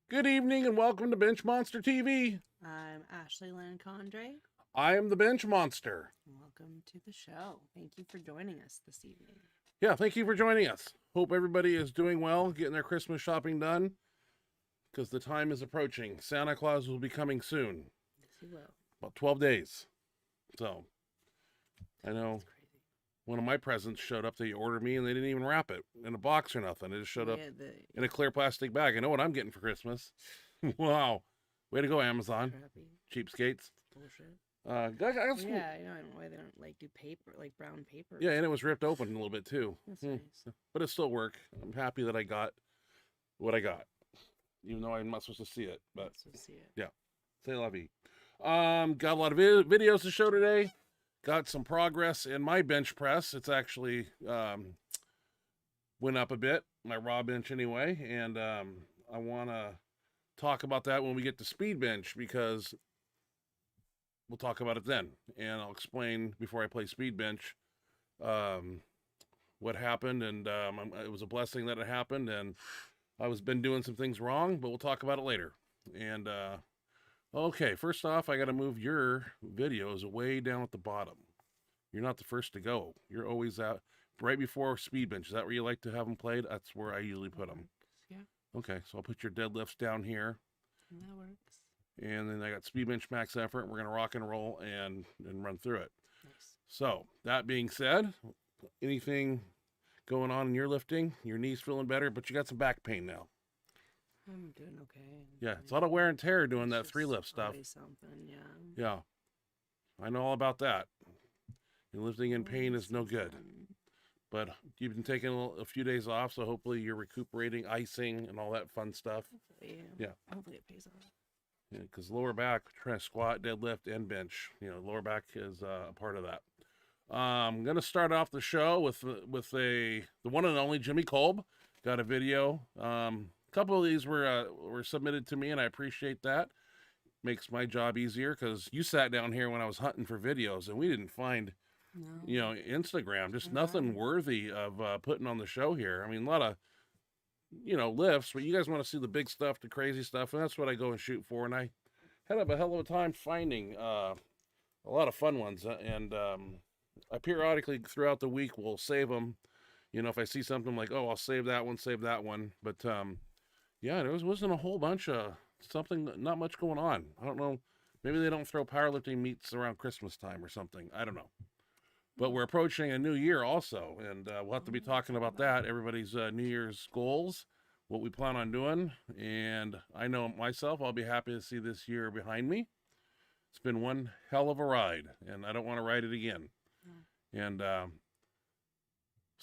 Good evening and welcome to Benchmonster TV. I'm Ashley Lynn Condre. I am the Bench Monster. Welcome to the show. Thank you for joining us this evening. Yeah, thank you for joining us. Hope everybody is doing well, getting their Christmas shopping done, because the time is approaching. Santa Claus will be coming soon. Yes, you will. About 12 days. So, I know That's crazy. one of my presents showed up. They ordered me and they didn't even wrap it in a box or nothing. It just showed up in a clear plastic bag. I know what I'm getting for Christmas. Wow. Way to go, Amazon. Crappy. Cheapskates. Bullshit. I got some, Yeah, I don't know why they don't like do paper, like brown paper. yeah, and it was ripped open a little bit too. That's nice. But it still worked. I'm happy that I got what I got, even though I'm not supposed to see it. But Let's see it. yeah, c'est la vie. Got a lot of videos to show today. Got some progress in my bench press. It's actually went up a bit, my raw bench anyway, and I want to talk about that when we get to speed bench, because we'll talk about it then, and I'll explain before I play speed bench what happened, and it was a blessing that it happened, and I was been doing some things wrong, but we'll talk about it later. And okay, first off, I got to move your videos way down at the bottom. You're not the first to go. You're always out right before speed bench. Is that where you like to have them played? That's where I usually put them. Yeah. Okay, so I'll put your deadlifts down here. That works. And then I got speed bench max effort. We're gonna rock and roll and run through it. Nice. So that being said, anything going on in your lifting? Your knees feeling better, but you got some back pain now. I'm doing okay. Yeah, it's a lot of wear and tear doing that It's 3 just lift stuff. always something, yeah. Yeah, I know all about that. And lifting in pain is no good. But you've been taking a few days off, so hopefully you're recuperating, icing, and all that fun stuff. Hopefully, Yeah. Hopefully it pays off. Yeah, because lower back, trying to squat, deadlift, and bench. Lower back is a part of that. I'm gonna start off the show with the one and only Jimmy Kolb. Got a video. A couple of these were submitted to me, and I appreciate that. Makes my job easier, because you sat down here when I was hunting for videos, and we didn't find, No. Instagram, just nothing worthy of putting on the show here. I mean, a lot of lifts, but you guys want to see the big stuff, the crazy stuff, and that's what I go and shoot for. And I had a hell of a time finding a lot of fun ones, and I periodically throughout the week will save them. If I see something like, oh, I'll save that one. But yeah, there wasn't a whole bunch of something, not much going on. I don't know. Maybe they don't throw powerlifting meets around Christmas time or something. I don't know. But we're approaching a new year also, and we'll have to be talking about that, everybody's New Year's goals, what we plan on doing. And I know myself, I'll be happy to see this year behind me. It's been one hell of a ride, and I don't want to ride it again. And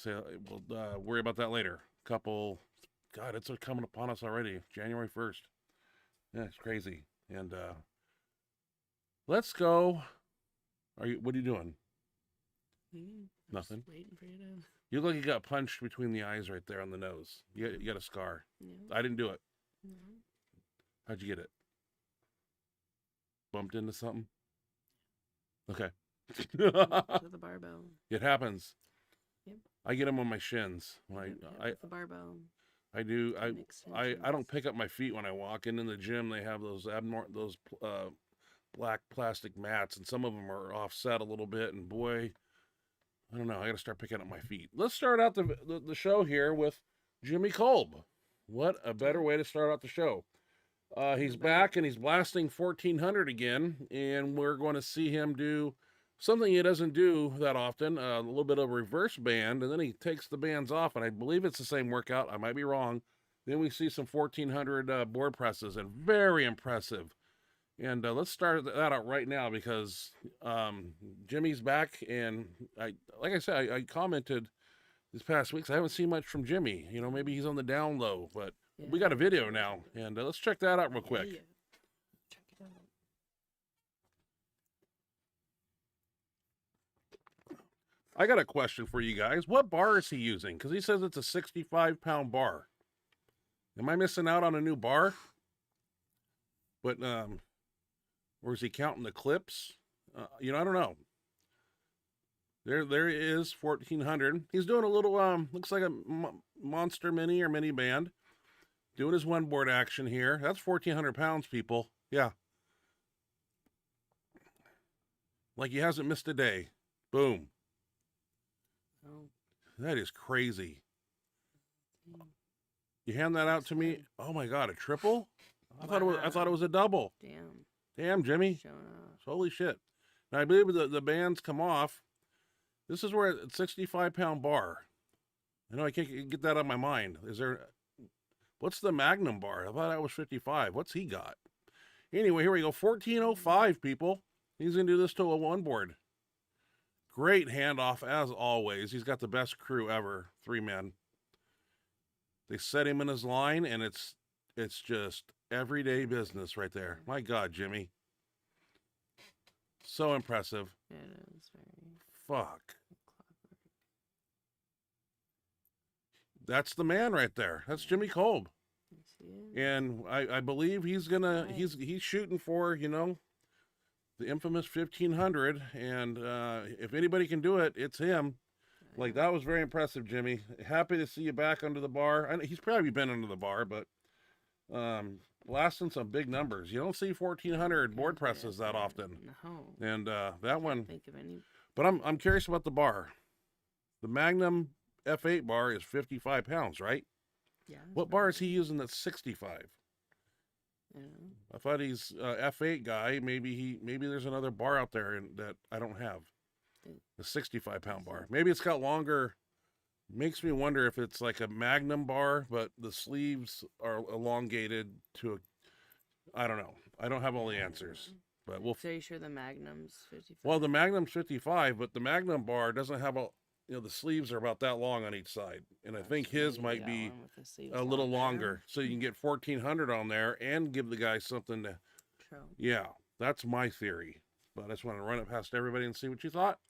we'll worry about that later. God, it's coming upon us already, January 1st. Yeah, it's crazy. And let's go. What are you doing? Nothing. Waiting for you to. You look like you got punched between the eyes right there on the nose. You got a scar. Yeah. I didn't do it. No. How'd you get it? Bumped into something? Okay. To the barbell. It happens. Yep. I get them on my shins. The barbell. I do. I don't Extensions. pick up my feet when I walk. And in the gym, they have those black plastic mats, and some of them are offset a little bit. And boy, I don't know. I got to start picking up my feet. Let's start out the show here with Jimmy Kolb. What a better way to start out the show. He's back, and he's blasting 1400 again, and we're going to see him do something he doesn't do that often, a little bit of a reverse band, and then he takes the bands off, and I believe it's the same workout. I might be wrong. Then we see some 1400 board presses, and very impressive. And let's start that out right now, because Jimmy's back, and like I said, I commented this past week, so I haven't seen much from Jimmy. Maybe he's on the down low, but we got a video now, and let's check that out real quick. Yeah. Check it out. I got a question for you guys. What bar is he using? Because he says it's a 65-pound bar. Am I missing out on a new bar? But or is he counting the clips? I don't know. There is 1400. He's doing a little looks like a monster mini or mini band. Doing his one board action here. That's 1,400 pounds, people. Yeah. Like he hasn't missed a day. Boom. Oh. That is crazy. Mm. You hand that out to me. Oh my God, a triple? I thought it was a double. Damn, Jimmy. Showing off. Holy shit. Now I believe the bands come off. This is where it's 65-pound bar. I know I can't get that out of my mind. What's the Magnum bar? I thought that was 55. What's he got? Anyway, here we go. 1405, people. He's going to do this to a one board. Great handoff, as always. He's got the best crew ever. 3 men. They set him in his line, and it's just everyday business right there. My God, Jimmy. So impressive. It is very Fuck. clockwork. That's the man right there. That's Jimmy Kolb. Yes, he is. And I believe he's gonna Right. he's shooting for, you know, the infamous 1,500. And if anybody can do it, it's him. Like, that was very impressive, Jimmy. Happy to see you back under the bar. I know he's probably been under the bar, but lasting some big numbers. You don't see 1,400 board presses that often. No. And that one. Think of any. But I'm curious about the bar. The Magnum F8 bar is 55 pounds, right? Yeah. What bar is he using that's 65? I don't know. I thought he's F8 guy. Maybe there's another bar out there that I don't have. The 65-pound bar. Maybe it's got longer. Makes me wonder if it's like a Magnum bar, but the sleeves are elongated to I don't know. I don't have all the answers. But we'll. So you sure the Magnum's 55? Well, the Magnum's 55, but the Magnum bar doesn't have the sleeves are about that long on each side, and I think his might be a little longer, so you can get 1,400 on there and give the guy something to. True. Yeah, that's my theory. But I just want to run it past everybody and see what you thought.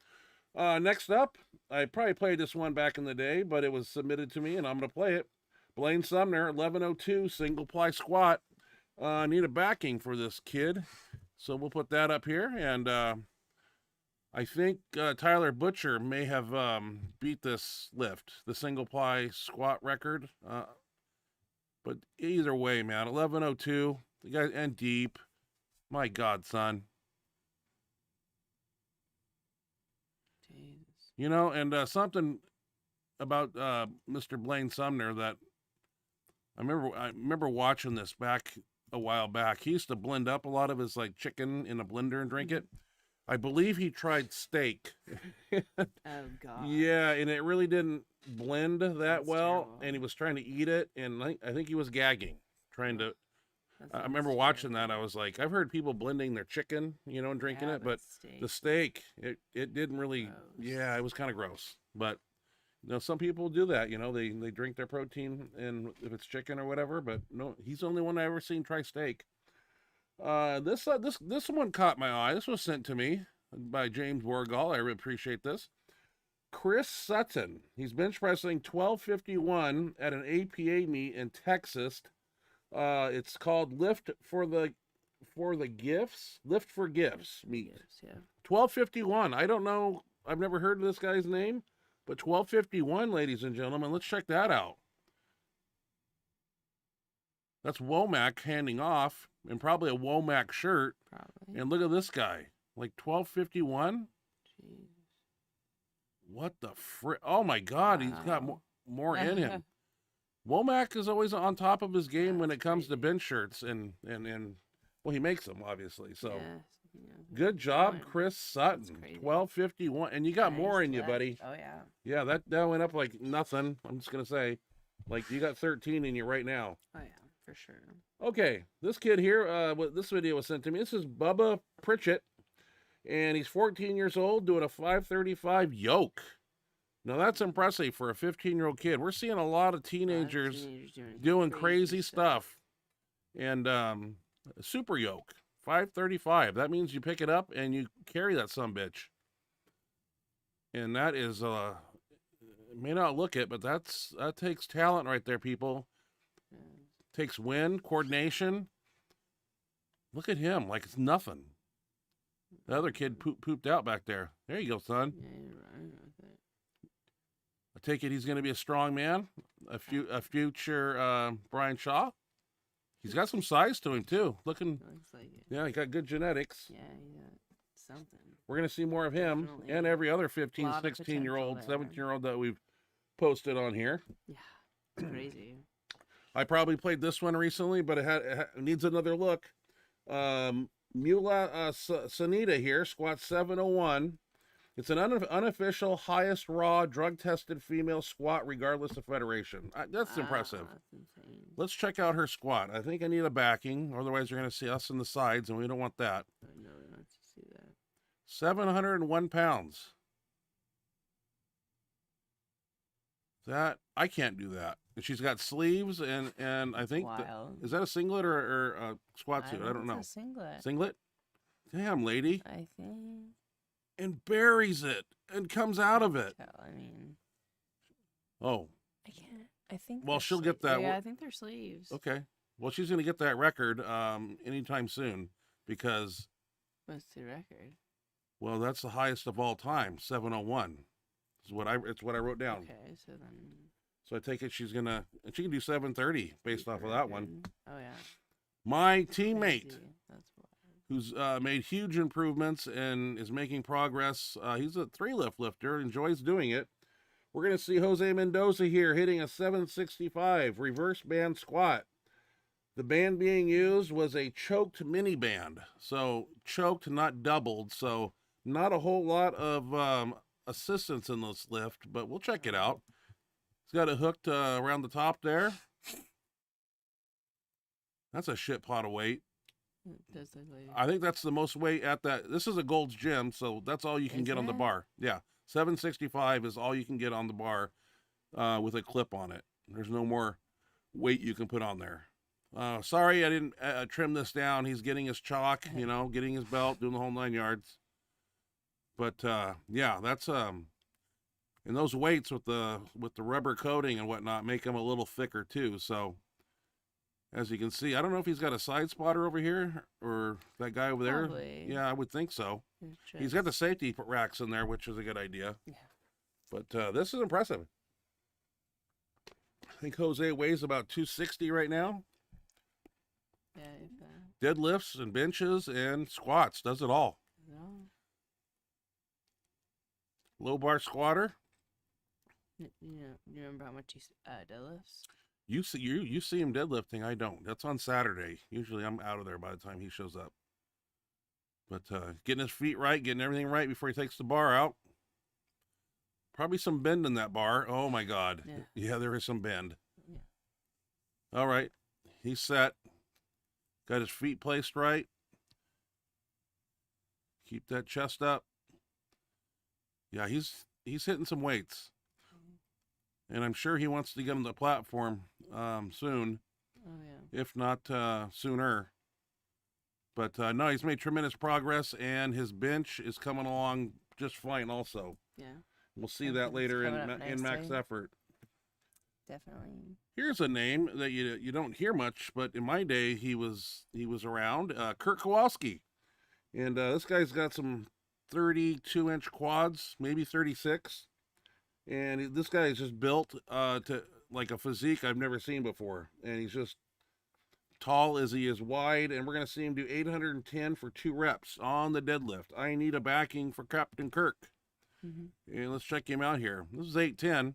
Next up, I probably played this one back in the day, but it was submitted to me, and I'm going to play it. Blaine Sumner, 1102, single ply squat. Need a backing for this kid. So we'll put that up here. And I think Tyler Butcher may have beat this lift, the single ply squat record. But either way, man, 1102, the guy, and deep. My God, son. Jeez. You know, and something about Mr. Blaine Sumner that I remember watching this back a while back. He used to blend up a lot of his like chicken in a blender and drink it. I believe he tried steak. Oh God. Yeah, and it really didn't blend that That's well. terrible. And he was trying to eat it, and I think he was gagging, trying to. That I sounds remember watching terrible. that. I was like, I've heard people blending their chicken, you know, and drinking Yeah, it, but steak. the steak, it didn't really. Gross. Yeah, it was kind of gross. But you know, some people do that. You know, they drink their protein, and if it's chicken or whatever. But no, he's the only one I ever seen try steak. This one caught my eye. This was sent to me by James Wargall. I really appreciate this. Chris Sutton. He's bench pressing 1251 at an APA meet in Texas. It's called Lift for Gifts meet. Yes, yeah. 1251. I don't know. I've never heard of this guy's name, but 1251, ladies and gentlemen. Let's check that out. That's Womack handing off, and probably a Womack shirt. Probably. And look at this guy, like 1251. Jeez. What the frick? Oh my God, he's got Wow. more in him. Womack is always on top of his game when it That's comes to crazy. bench shirts, and well, he makes them obviously. So Yeah, you know, good job, fine. Chris Sutton. crazy. 1251, and you got more Nice in you, lift. buddy. Oh yeah. Yeah, that went up like nothing. I'm just gonna say, like you got 13 in you right now. Oh yeah, for sure. Okay, this kid here, this video was sent to me. This is Bubba Pritchett, and he's 14 years old, doing a 535 yoke. Now that's impressive for a 15-year-old kid. We're seeing a lot of teenagers doing crazy stuff. And super yoke, 535. That means you pick it up and you carry that sumbitch. And that is, may not look it, but that takes talent right there, people. Yeah. Takes wind, coordination. Look at him, like it's nothing. The other kid pooped out back there. There you go, son. Yeah, you're right with it. I take it he's going to be a strong man, a future Brian Shaw. He's got some size to him too. Looking, Looks like it. yeah, he got good genetics. Yeah, he got something. We're going to see more of him Definitely. and every other 15, Lot of 16-year-old, potential there. 17-year-old that we've posted on here. Yeah, it's crazy. I probably played this one recently, but it needs another look. Mula Sanita here, squat 701. It's an unofficial, highest raw, drug-tested female squat, regardless of federation. That's impressive. That's insane. Let's check out her squat. I think I need a backing, otherwise you're going to see us in the sides, and we don't want that. I know, we don't have to see that. 701 pounds. That I can't do that. And she's got sleeves, and I think Wild. is that a singlet or a squat suit? I don't know. It's a singlet. Singlet? Damn, lady. I think. And buries it and comes out of it. I mean, Oh, I can't. I think. Well, they're she'll get that Yeah, wo- I think they're sleeves. okay. Well, she's going to get that record anytime soon because, What's the record? well, that's the highest of all time, 701. It's what I wrote down. Okay, so then. So I take it she can do 730 based off of that one. record. Oh yeah. My teammate, Crazy. That's wild. who's made huge improvements and is making progress. He's a 3-lift lifter, enjoys doing it. We're going to see Jose Mendoza here hitting a 765 reverse band squat. The band being used was a choked mini band. So choked, not doubled. So not a whole lot of assistance in this lift, but we'll check it out. He's got it hooked around the top there. That's a shit pot of weight. It does look like. I think that's the most weight at that. This is a Gold's Gym, so that's all you can Is get on the it? bar. Yeah, 765 is all you can get on the bar with a clip on it. There's no more weight you can put on there. Sorry, I didn't trim this down. He's getting his chalk, getting his belt, doing the whole 9 yards. But yeah, that's and those weights with the rubber coating and whatnot make them a little thicker too. So as you can see, I don't know if he's got a side spotter over here or that guy over there. Probably. Yeah, I would think so. It's He's got the just- safety racks in there, which is a good idea. Yeah. But this is impressive. I think Jose weighs about 260 right now. Yeah. If that. Deadlifts and benches and squats. Does it all. No. Low bar squatter. You remember how much he deadlifts? You see him deadlifting. I don't. That's on Saturday. Usually I'm out of there by the time he shows up. But getting his feet right, getting everything right before he takes the bar out. Probably some bend in that bar. Oh my God. Yeah, there is some bend. Yeah. All right. He's set. Got his feet placed right. Keep that chest up. Yeah, he's hitting some weights. And I'm sure he wants to get on the platform soon, Oh yeah. if not sooner. But no, he's made tremendous progress, and his bench is coming along just fine also. Yeah. We'll see that Everything's later coming up in Max nicely. Effort. Definitely. Here's a name that you don't hear much, but in my day he was around. Kurt Kowalski, and this guy's got some 32-inch quads, maybe 36, and this guy is just built to like a physique I've never seen before, and he's just tall as he is wide, and we're gonna see him do 810 for 2 reps on the deadlift. I need a backing for Captain Kirk. Mm-hmm. And let's check him out here. This is 810.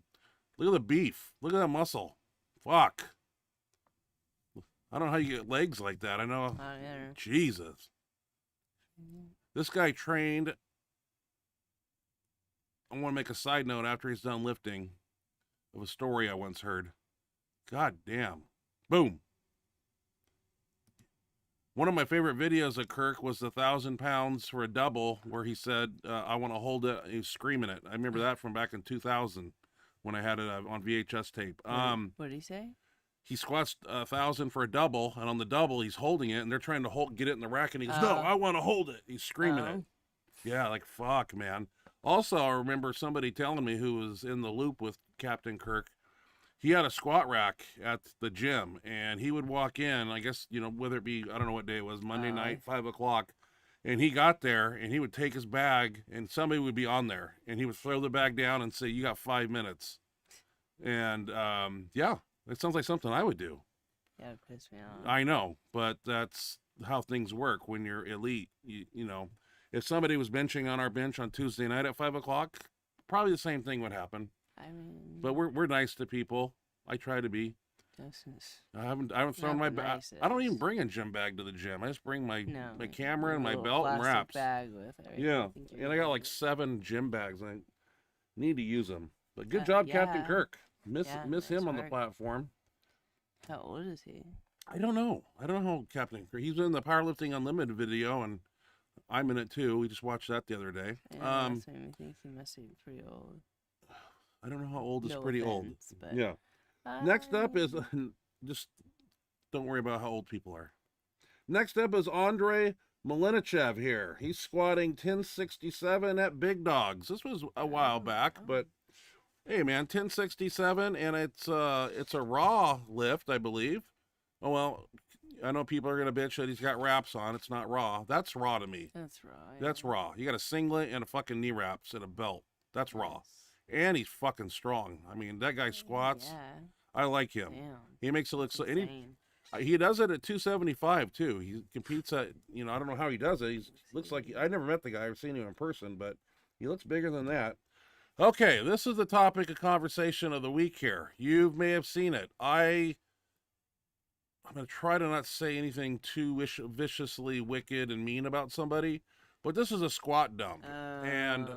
Look at the beef. Look at that muscle. Fuck. I don't know how you get legs like that. I know. Oh yeah. Jesus. This guy trained. I want to make a side note after he's done lifting of a story I once heard. God damn. Boom. One of my favorite videos of Kirk was the 1,000 pounds for a double, where he said, I want to hold it. He's screaming it. I remember that from back in 2000 when I had it on VHS tape. What did he say? He squats 1,000 for a double, and on the double, he's holding it, and they're trying to get it in the rack, and he goes, no, I want to hold it. He's screaming it. Yeah, like, fuck, man. Also, I remember somebody telling me who was in the loop with Captain Kirk, he had a squat rack at the gym, and he would walk in, I guess, whether it be, I don't know what day it was, Monday night, 5 o'clock, and he got there, and he would take his bag, and somebody would be on there, and he would throw the bag down and say, you got 5 minutes. And yeah, it sounds like something I would do. Yeah, it pissed me off. I know, but that's how things work when you're elite. You know, if somebody was benching on our bench on Tuesday night at 5 o'clock, probably the same thing would happen. I mean, But we're nice to people. I try to be. I haven't thrown my bag. I don't even bring a gym bag to the gym. I just bring my camera and my belt and wraps. Bag with everything. Yeah, and I got like 7 gym bags. I need to use them. But good job, Captain Kirk. Miss him on the platform. How old is he? I don't know. I don't know how Captain Kirk. He's in the Powerlifting Unlimited video, and I'm in it too. We just watched that the other day. Yeah, that's what I think he must be pretty old. I don't know how old is No pretty offense, old. but, Yeah. Next up is just don't worry about how old people are. Next up is Andrei Malinichev here. He's squatting 1067 at Big Dogs. This was a while back, but hey man, 1067, and it's a raw lift, I believe. Oh well, I know people are gonna bitch that he's got wraps on. It's not raw. That's raw to me. That's raw. Yeah. That's raw. You got a singlet and a fucking knee wraps and a belt. That's raw. And he's fucking strong. I mean, that guy squats. Yeah. I like him. Damn. He makes it look so. He does it at 275 too. He competes at, I don't know how he does it. He looks like I never met the guy. I've seen him in person, but he looks bigger than that. Okay, this is the topic of conversation of the week here. You may have seen it. I'm going to try to not say anything too viciously wicked and mean about somebody, but this is a squat dump. And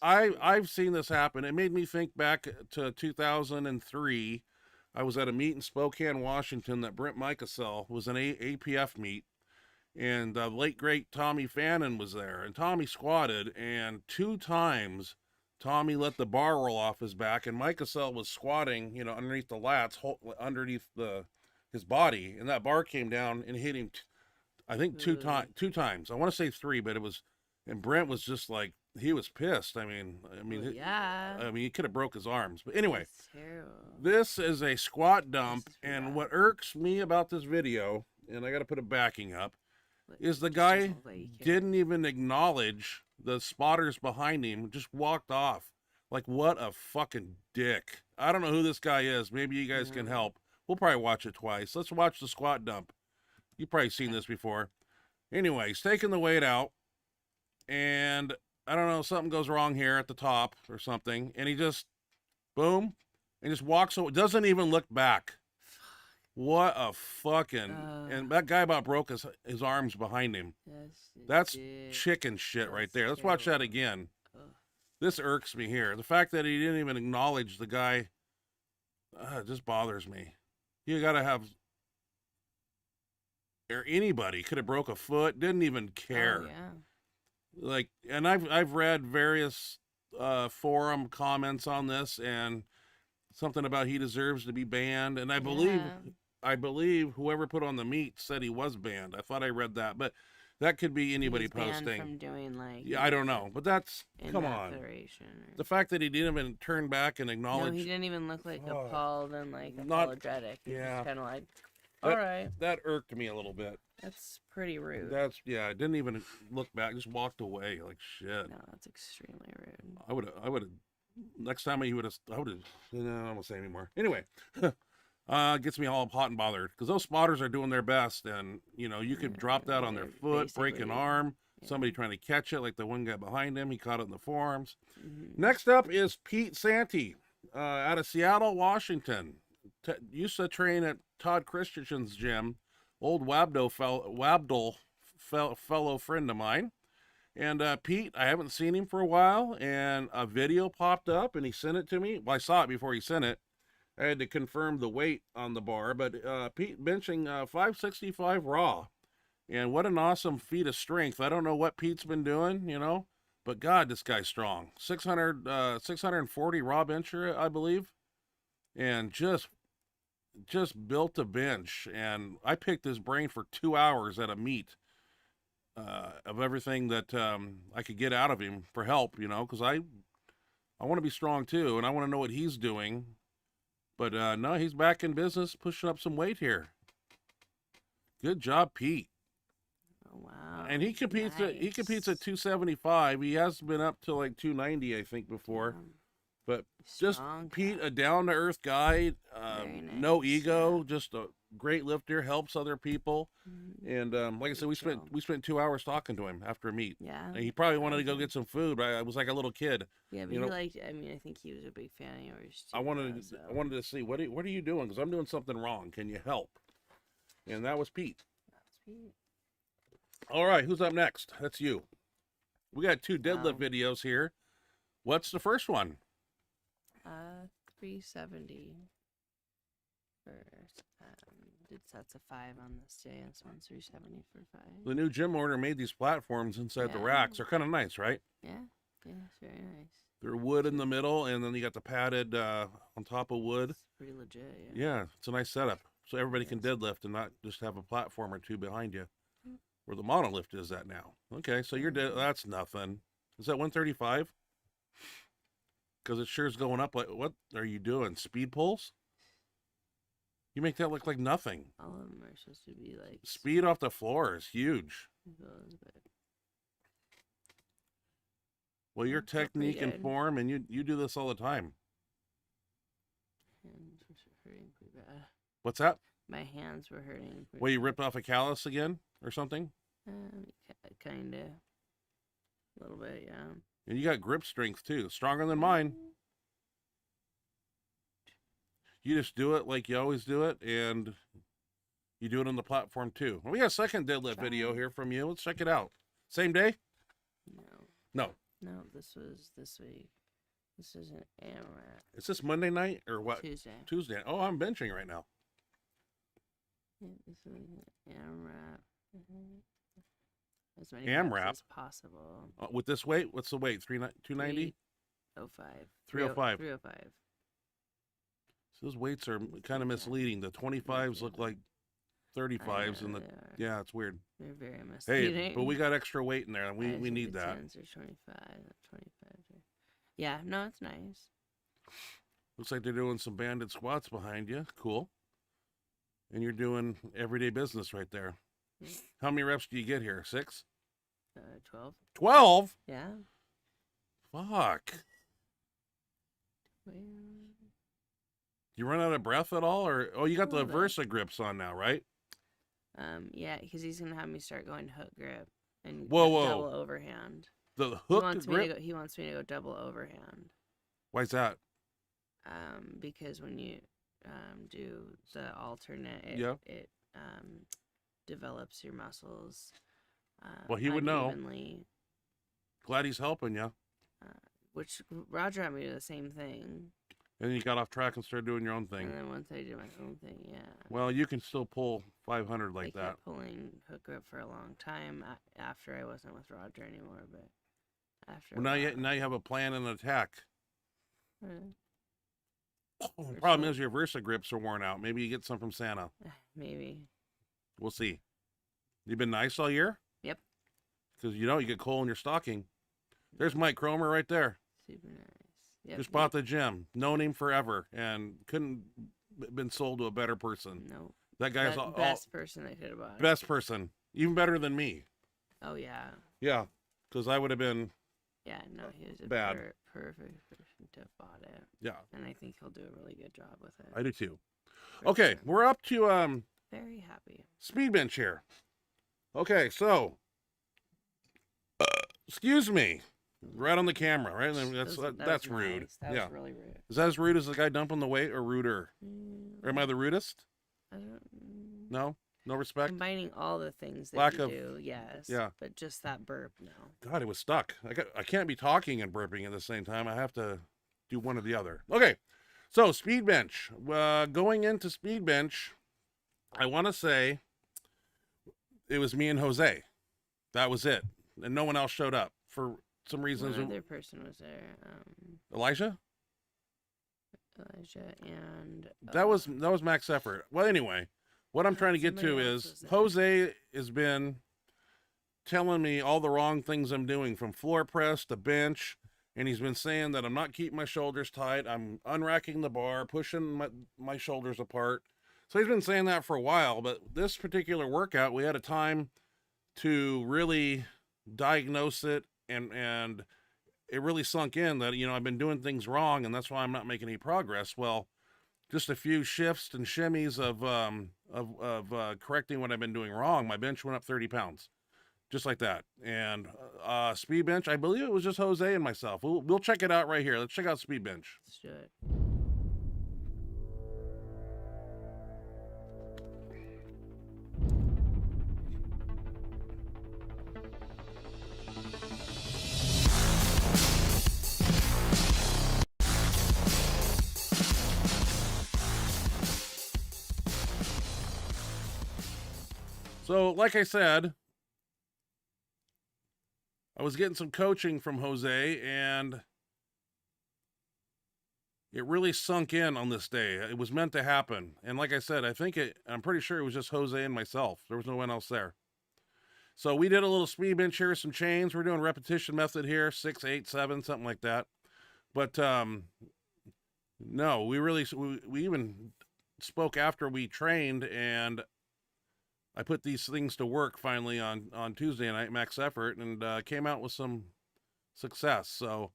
I've seen this happen. It made me think back to 2003. I was at a meet in Spokane, Washington that Brent Micasell was an APF meet, and the late great Tommy Fannin was there, and Tommy squatted, and 2 times Tommy let the bar roll off his back, and Micasell was squatting, underneath the lats, underneath his body, and that bar came down and hit him. I think 2 times. I want to say 3, but it was, and Brent was just like, he was pissed. I mean, he could have broke his arms. But anyway, this is a squat dump, and what irks me about this video, and I got to put a backing up, is the guy didn't even acknowledge the spotters behind him, just walked off. Like, what a fucking dick. I don't know who this guy is. Maybe you guys can help. We'll probably watch it twice. Let's watch the squat dump. You've probably seen this before. Anyway, he's taking the weight out, and I don't know, something goes wrong here at the top or something, and he just, boom, and just walks away, doesn't even look back. What a fucking, and that guy about broke his arms behind him. That's chicken shit right there. Let's watch that again. This irks me here. The fact that he didn't even acknowledge the guy, it just bothers me. You got to have, or anybody could have broke a foot, didn't even care. Like, and I've read various forum comments on this, and something about he deserves to be banned, and I believe whoever put on the meet said he was banned. I thought I read that, but that could be anybody posting. From doing I don't know, but that's come on. The fact that he didn't even turn back and acknowledge. No, he didn't even look like appalled and apologetic. He was kind of like, all right. That irked me a little bit. That's pretty rude. I didn't even look back, just walked away like shit. No, that's extremely rude. I would have, next time I would have, no, I won't say anymore. Anyway, gets me all hot and bothered, because those spotters are doing their best, and, you could drop that on their foot, break an arm, somebody trying to catch it, like the one guy behind him, he caught it in the forearms. Next up is Pete Santee, out of Seattle, Washington. Used to train at Todd Christensen's gym, old Wabdell fellow friend of mine. And Pete, I haven't seen him for a while, and a video popped up, and he sent it to me. Well, I saw it before he sent it. I had to confirm the weight on the bar, but Pete benching 565 raw. And what an awesome feat of strength. I don't know what Pete's been doing, but God, this guy's strong. 640 raw bencher, I believe. And just built a bench, and I picked his brain for 2 hours at a meet of everything that I could get out of him for help, because I want to be strong too, and I want to know what he's doing. But no, he's back in business, pushing up some weight here. Good job, Pete. Oh, wow. And he competes at 275. He has been up to like 290, I think, before. But Strong just Pete, cat. a down-to-earth guy, Very nice, no ego, yeah. just a great lifter, helps other people. And like I said, we spent 2 hours talking to him after a meet. Yeah. And he probably wanted to go get some food, but I was like a little kid. Yeah, but you know, he liked. I mean, I think he was a big fan of yours too. I wanted to see what are you doing, because I'm doing something wrong. Can you help? And that was Pete. That's Pete. All right, who's up next? That's you. We got 2 deadlift videos here. What's the first one? 370 for did sets of 5 on this day, and this one's 370 for 5. The new gym owner made these platforms inside the racks. They're kind of nice, right? Yeah, it's very nice. They're wood in the middle, and then you got the padded on top of wood. It's pretty legit. Yeah, it's a nice setup, so everybody can deadlift and not just have a platform or 2 behind you, where the monolift is at now. Okay, so that's nothing. Is that 135? Because it sure is going up. Like, what are you doing? Speed pulls? You make that look like nothing. All of them are supposed to be like... Speed off the floor is huge. Well, your technique and form, and you do this all the time. Hands were hurting pretty bad. What's that? My hands were hurting. Well, you ripped off a callus again or something? Kind of. A little bit, yeah. And you got grip strength, too. Stronger than mine. You just do it like you always do it, and you do it on the platform, too. Well, we got a second deadlift video here from you. Let's check it out. Same day? No. No, this was this week. This is an AMRAP. Is this Monday night or what? Tuesday. Oh, I'm benching right now. Yeah, this is an AMRAP. As many AMRAP as possible. With this weight? What's the weight? 290? 305. 305. 305. So those weights are kind of misleading. The 25s look like 35s, and yeah, it's weird. They're very misleading. Hey, but we got extra weight in there, and we need that. 10s are 25. 25. Yeah, no, it's nice. Looks like they're doing some banded squats behind you. Cool. And you're doing everyday business right there. Yeah. How many reps do you get here? 6? 12. 12? Yeah. Fuck. Well, you run out of breath at all, or you got the Versa grips on now, right? Yeah, because he's gonna have me start going hook grip and whoa, double overhand. The hook grip. He wants me to go double overhand. Why's that? Because when you do the alternate, it develops your muscles. Well, he would know. Glad he's helping you. Which Roger had me do the same thing. And you got off track and started doing your own thing. And then once I did my own thing, yeah. Well, you can still pull 500 like that. I kept pulling hook grip for a long time after I wasn't with Roger anymore, but after. Well, now you have a plan and an attack. The problem is your Versa grips are worn out. Maybe you get some from Santa. Maybe. We'll see. You been nice all year? Yep. Because you get coal in your stocking. There's Mike Cromer right there. Super nice. Yep, just bought the gym. Known him forever and couldn't been sold to a better person. No. That guy's the best person I could have bought. Best person. Even better than me. Oh, yeah. Yeah. Because I would have been. Yeah, no, he was a bad. Perfect person to have bought it. Yeah. And I think he'll do a really good job with it. I do too. Okay, we're up to very happy. Speed bench here. Okay, so excuse me. Right on the camera, right? That's rude. Nice. That was really rude. Is that as rude as the guy dumping the weight, or ruder? Or am I the rudest? I don't. No? No respect? Combining all the things that you do, yes. Yeah. But just that burp, no. God, it was stuck. I can't be talking and burping at the same time. I have to do one or the other. Okay, so speed bench. Going into speed bench, I want to say it was me and Jose. That was it. And no one else showed up for some reasons. One other person was there. Elijah and that was max effort. Well, anyway, what I'm trying to get to is Jose has been telling me all the wrong things I'm doing, from floor press to bench, and he's been saying that I'm not keeping my shoulders tight. I'm unracking the bar, pushing my shoulders apart. So he's been saying that for a while, but this particular workout, we had a time to really diagnose it and it really sunk in that, I've been doing things wrong and that's why I'm not making any progress. Well, just a few shifts and shimmies of correcting what I've been doing wrong. My bench went up 30 pounds, just like that. And speed bench, I believe it was just Jose and myself. We'll check it out right here. Let's check out speed bench. Let's do it. So, like I said, I was getting some coaching from Jose, and it really sunk in on this day. It was meant to happen. And like I said, I'm pretty sure it was just Jose and myself. There was no one else there. So we did a little speed bench here, some chains. We're doing repetition method here, 6, 8, 7, something like that. But no, we even spoke after we trained, and I put these things to work finally on Tuesday night, max effort, and came out with some success. So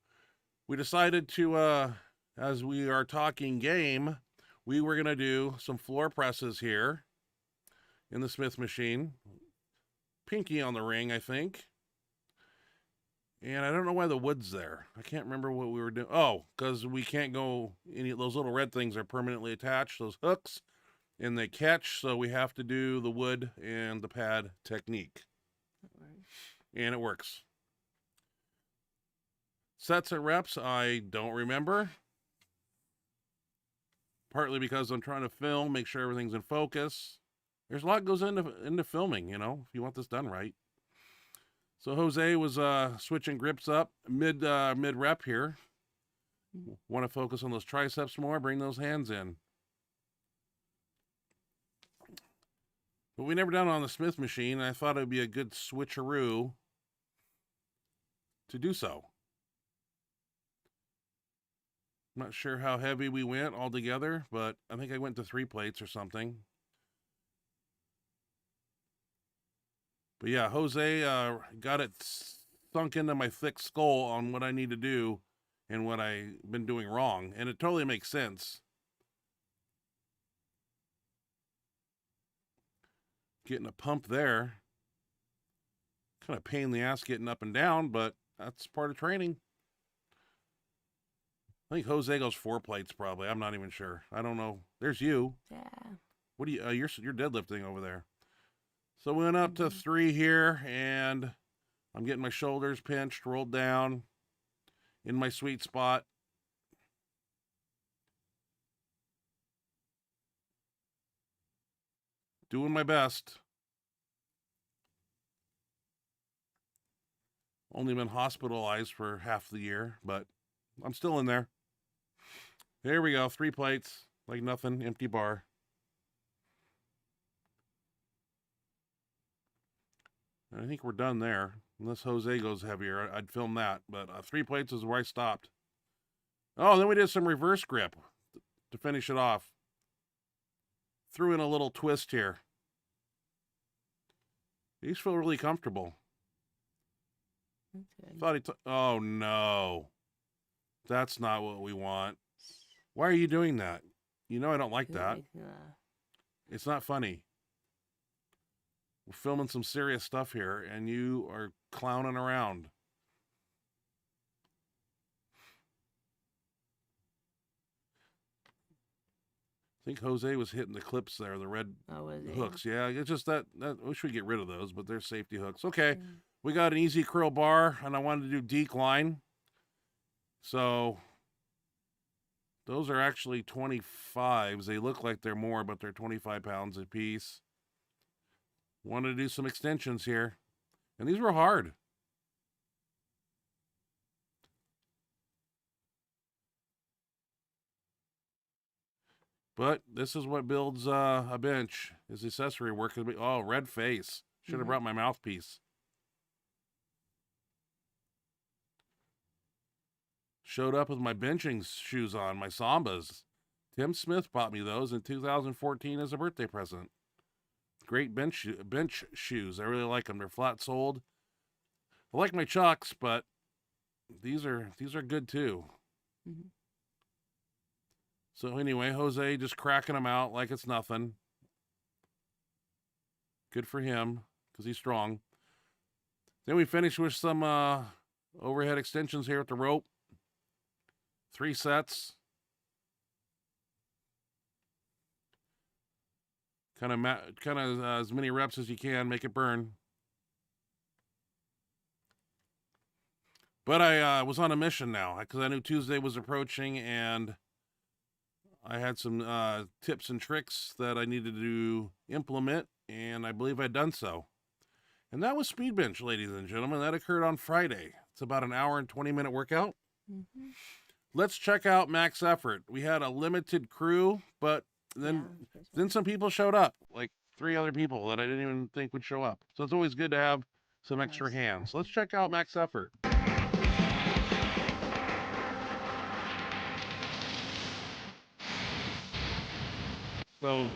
we decided to, as we are talking game, we were going to do some floor presses here in the Smith machine. Pinky on the ring, I think. And I don't know why the wood's there. I can't remember what we were doing. Oh, because we can't go, any of those little red things are permanently attached, those hooks. And they catch, so we have to do the wood and the pad technique. And it works. Sets and reps, I don't remember. Partly because I'm trying to film, make sure everything's in focus. There's a lot goes into filming, if you want this done right. So Jose was switching grips up mid rep here. Want to focus on those triceps more, bring those hands in. But we never done it on the Smith machine, and I thought it would be a good switcheroo to do so. I'm not sure how heavy we went altogether, but I think I went to 3 plates or something. But yeah, Jose got it sunk into my thick skull on what I need to do and what I've been doing wrong, and it totally makes sense. Getting a pump there. Kind of pain in the ass getting up and down, but that's part of training. I think Jose goes 4 plates probably. I'm not even sure. I don't know. There's you. Yeah. What do you? You're deadlifting over there. So we went up to 3 here, and I'm getting my shoulders pinched, rolled down, in my sweet spot. Doing my best. Only been hospitalized for half the year, but I'm still in there. There we go, 3 plates, like nothing, empty bar. And I think we're done there. Unless Jose goes heavier, I'd film that. But 3 plates is where I stopped. Oh, then we did some reverse grip to finish it off. Threw in a little twist here. These feel really comfortable. Okay. Oh no. That's not what we want. Why are you doing that? I don't like that. It's not funny. We're filming some serious stuff here, and you are clowning around. I think Jose was hitting the clips there, the red hooks. Yeah, it's just that we should get rid of those, but they're safety hooks. Okay, we got an easy curl bar, and I wanted to do decline. So those are actually 25s. They look like they're more, but they're 25 pounds a piece. Wanted to do some extensions here, and these were hard. But this is what builds a bench, is accessory work. Oh, red face. Should have brought my mouthpiece. Showed up with my benching shoes on, my Sambas. Tim Smith bought me those in 2014 as a birthday present. Great bench shoes. I really like them. They're flat soled. I like my Chucks, but these are good too. Mm-hmm. So anyway, Jose just cracking them out like it's nothing. Good for him because he's strong. Then we finish with some overhead extensions here with the rope. 3 sets. Kind of as many reps as you can, make it burn. But I was on a mission now because I knew Tuesday was approaching and I had some tips and tricks that I needed to implement, and I believe I'd done so. And that was Speed Bench, ladies and gentlemen. That occurred on Friday. It's about an hour and 20-minute workout. Mm-hmm. Let's check out Max Effort. We had a limited crew, but then some people showed up, like 3 other people that I didn't even think would show up. So it's always good to have some extra hands. Let's check out Max Effort. So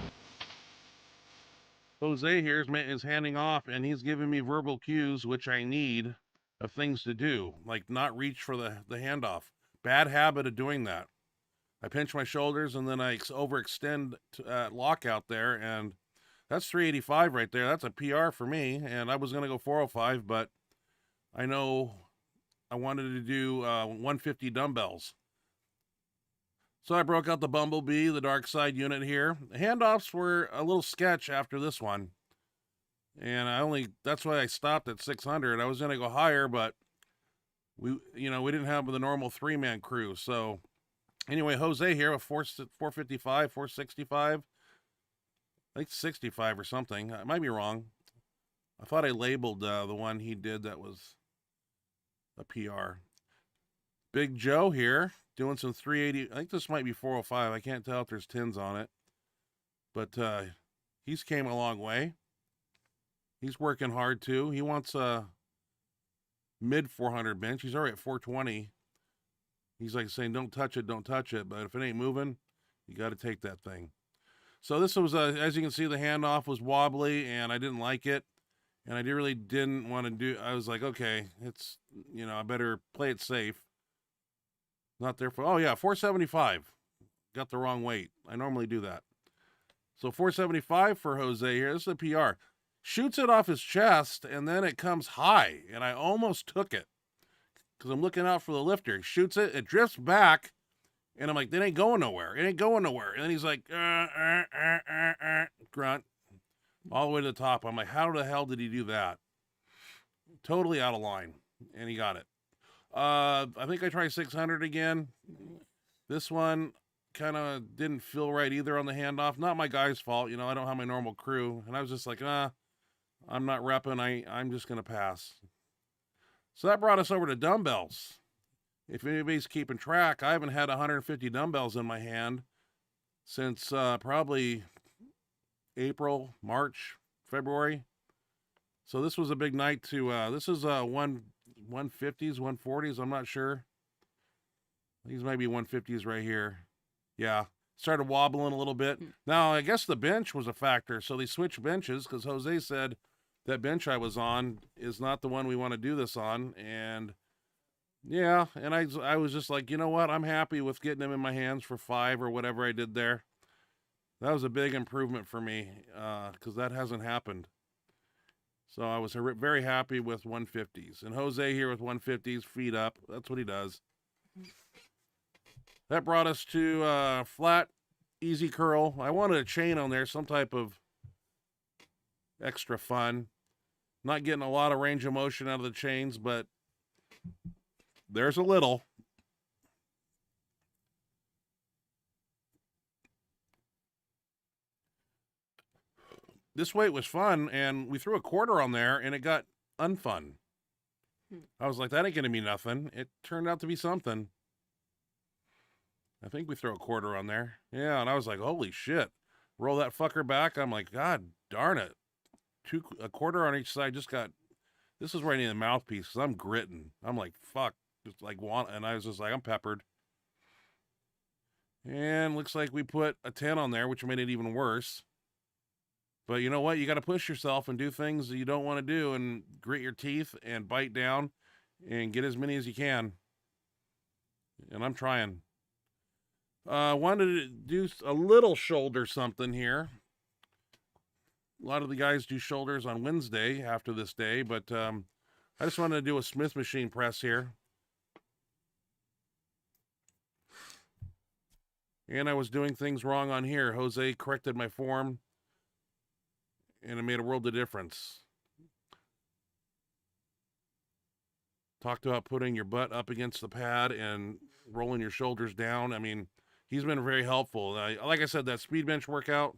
Jose here is handing off, and he's giving me verbal cues, which I need, of things to do, like not reach for the handoff. Bad habit of doing that. I pinch my shoulders, and then I overextend lockout there, and that's 385 right there. That's a PR for me, and I was going to go 405, but I know I wanted to do 150 dumbbells. So I broke out the Bumblebee, the Dark Side unit here. The handoffs were a little sketch after this one. And that's why I stopped at 600. I was going to go higher, but we didn't have the normal 3-man crew. So anyway, Jose here with 455, 465. I think 65 or something. I might be wrong. I thought I labeled the one he did that was a PR. Big Joe here doing some 380. I think this might be 405. I can't tell if there's 10s on it. But he's came a long way. He's working hard too. He wants a mid 400 bench. He's already at 420. He's like saying, don't touch it, don't touch it. But if it ain't moving, you got to take that thing. So this was, as you can see, the handoff was wobbly, and I didn't like it. And I really didn't want to do, I was like, okay, it's, I better play it safe. Not there for, oh yeah, 475. Got the wrong weight. I normally do that. So 475 for Jose here. This is a PR. Shoots it off his chest, and then it comes high, and I almost took it because I'm looking out for the lifter. He shoots it, it drifts back, and I'm like, that ain't going nowhere. It ain't going nowhere. And then he's like, grunt, all the way to the top. I'm like, how the hell did he do that? Totally out of line, and he got it. I think I tried 600 again. This one kind of didn't feel right either on the handoff. Not my guy's fault. I don't have my normal crew. And I was just like, I'm not repping. I'm just going to pass. So that brought us over to dumbbells. If anybody's keeping track, I haven't had 150 dumbbells in my hand since probably April, March, February. So this was a big night to, this is 150s, 140s, I'm not sure. These might be 150s right here. Yeah, started wobbling a little bit. Now, I guess the bench was a factor, so they switched benches because Jose said that bench I was on is not the one we want to do this on. And yeah, and I was just like, you know what? I'm happy with getting them in my hands for 5 or whatever I did there. That was a big improvement for me because that hasn't happened. So I was very happy with 150s. And Jose here with 150s, feet up. That's what he does. That brought us to flat, easy curl. I wanted a chain on there, some type of extra fun. Not getting a lot of range of motion out of the chains, but there's a little. This weight was fun, and we threw a quarter on there, and it got unfun. I was like, that ain't going to be nothing. It turned out to be something. I think we throw a quarter on there. Yeah, and I was like, holy shit. Roll that fucker back. I'm like, God darn it. A quarter on each side just got, this is where I need a mouthpiece because I'm gritting. I'm like, fuck. Just like, and I was just like, I'm peppered. And looks like we put a 10 on there, which made it even worse. But you know what? You got to push yourself and do things that you don't want to do and grit your teeth and bite down and get as many as you can. and I'm trying. Wanted to do a little shoulder something here. A lot of the guys do shoulders on Wednesday after this day, but I just wanted to do a Smith machine press here. And I was doing things wrong on here. Jose corrected my form, and it made a world of difference. Talked about putting your butt up against the pad and rolling your shoulders down. I mean, he's been very helpful. Like I said, that speed bench workout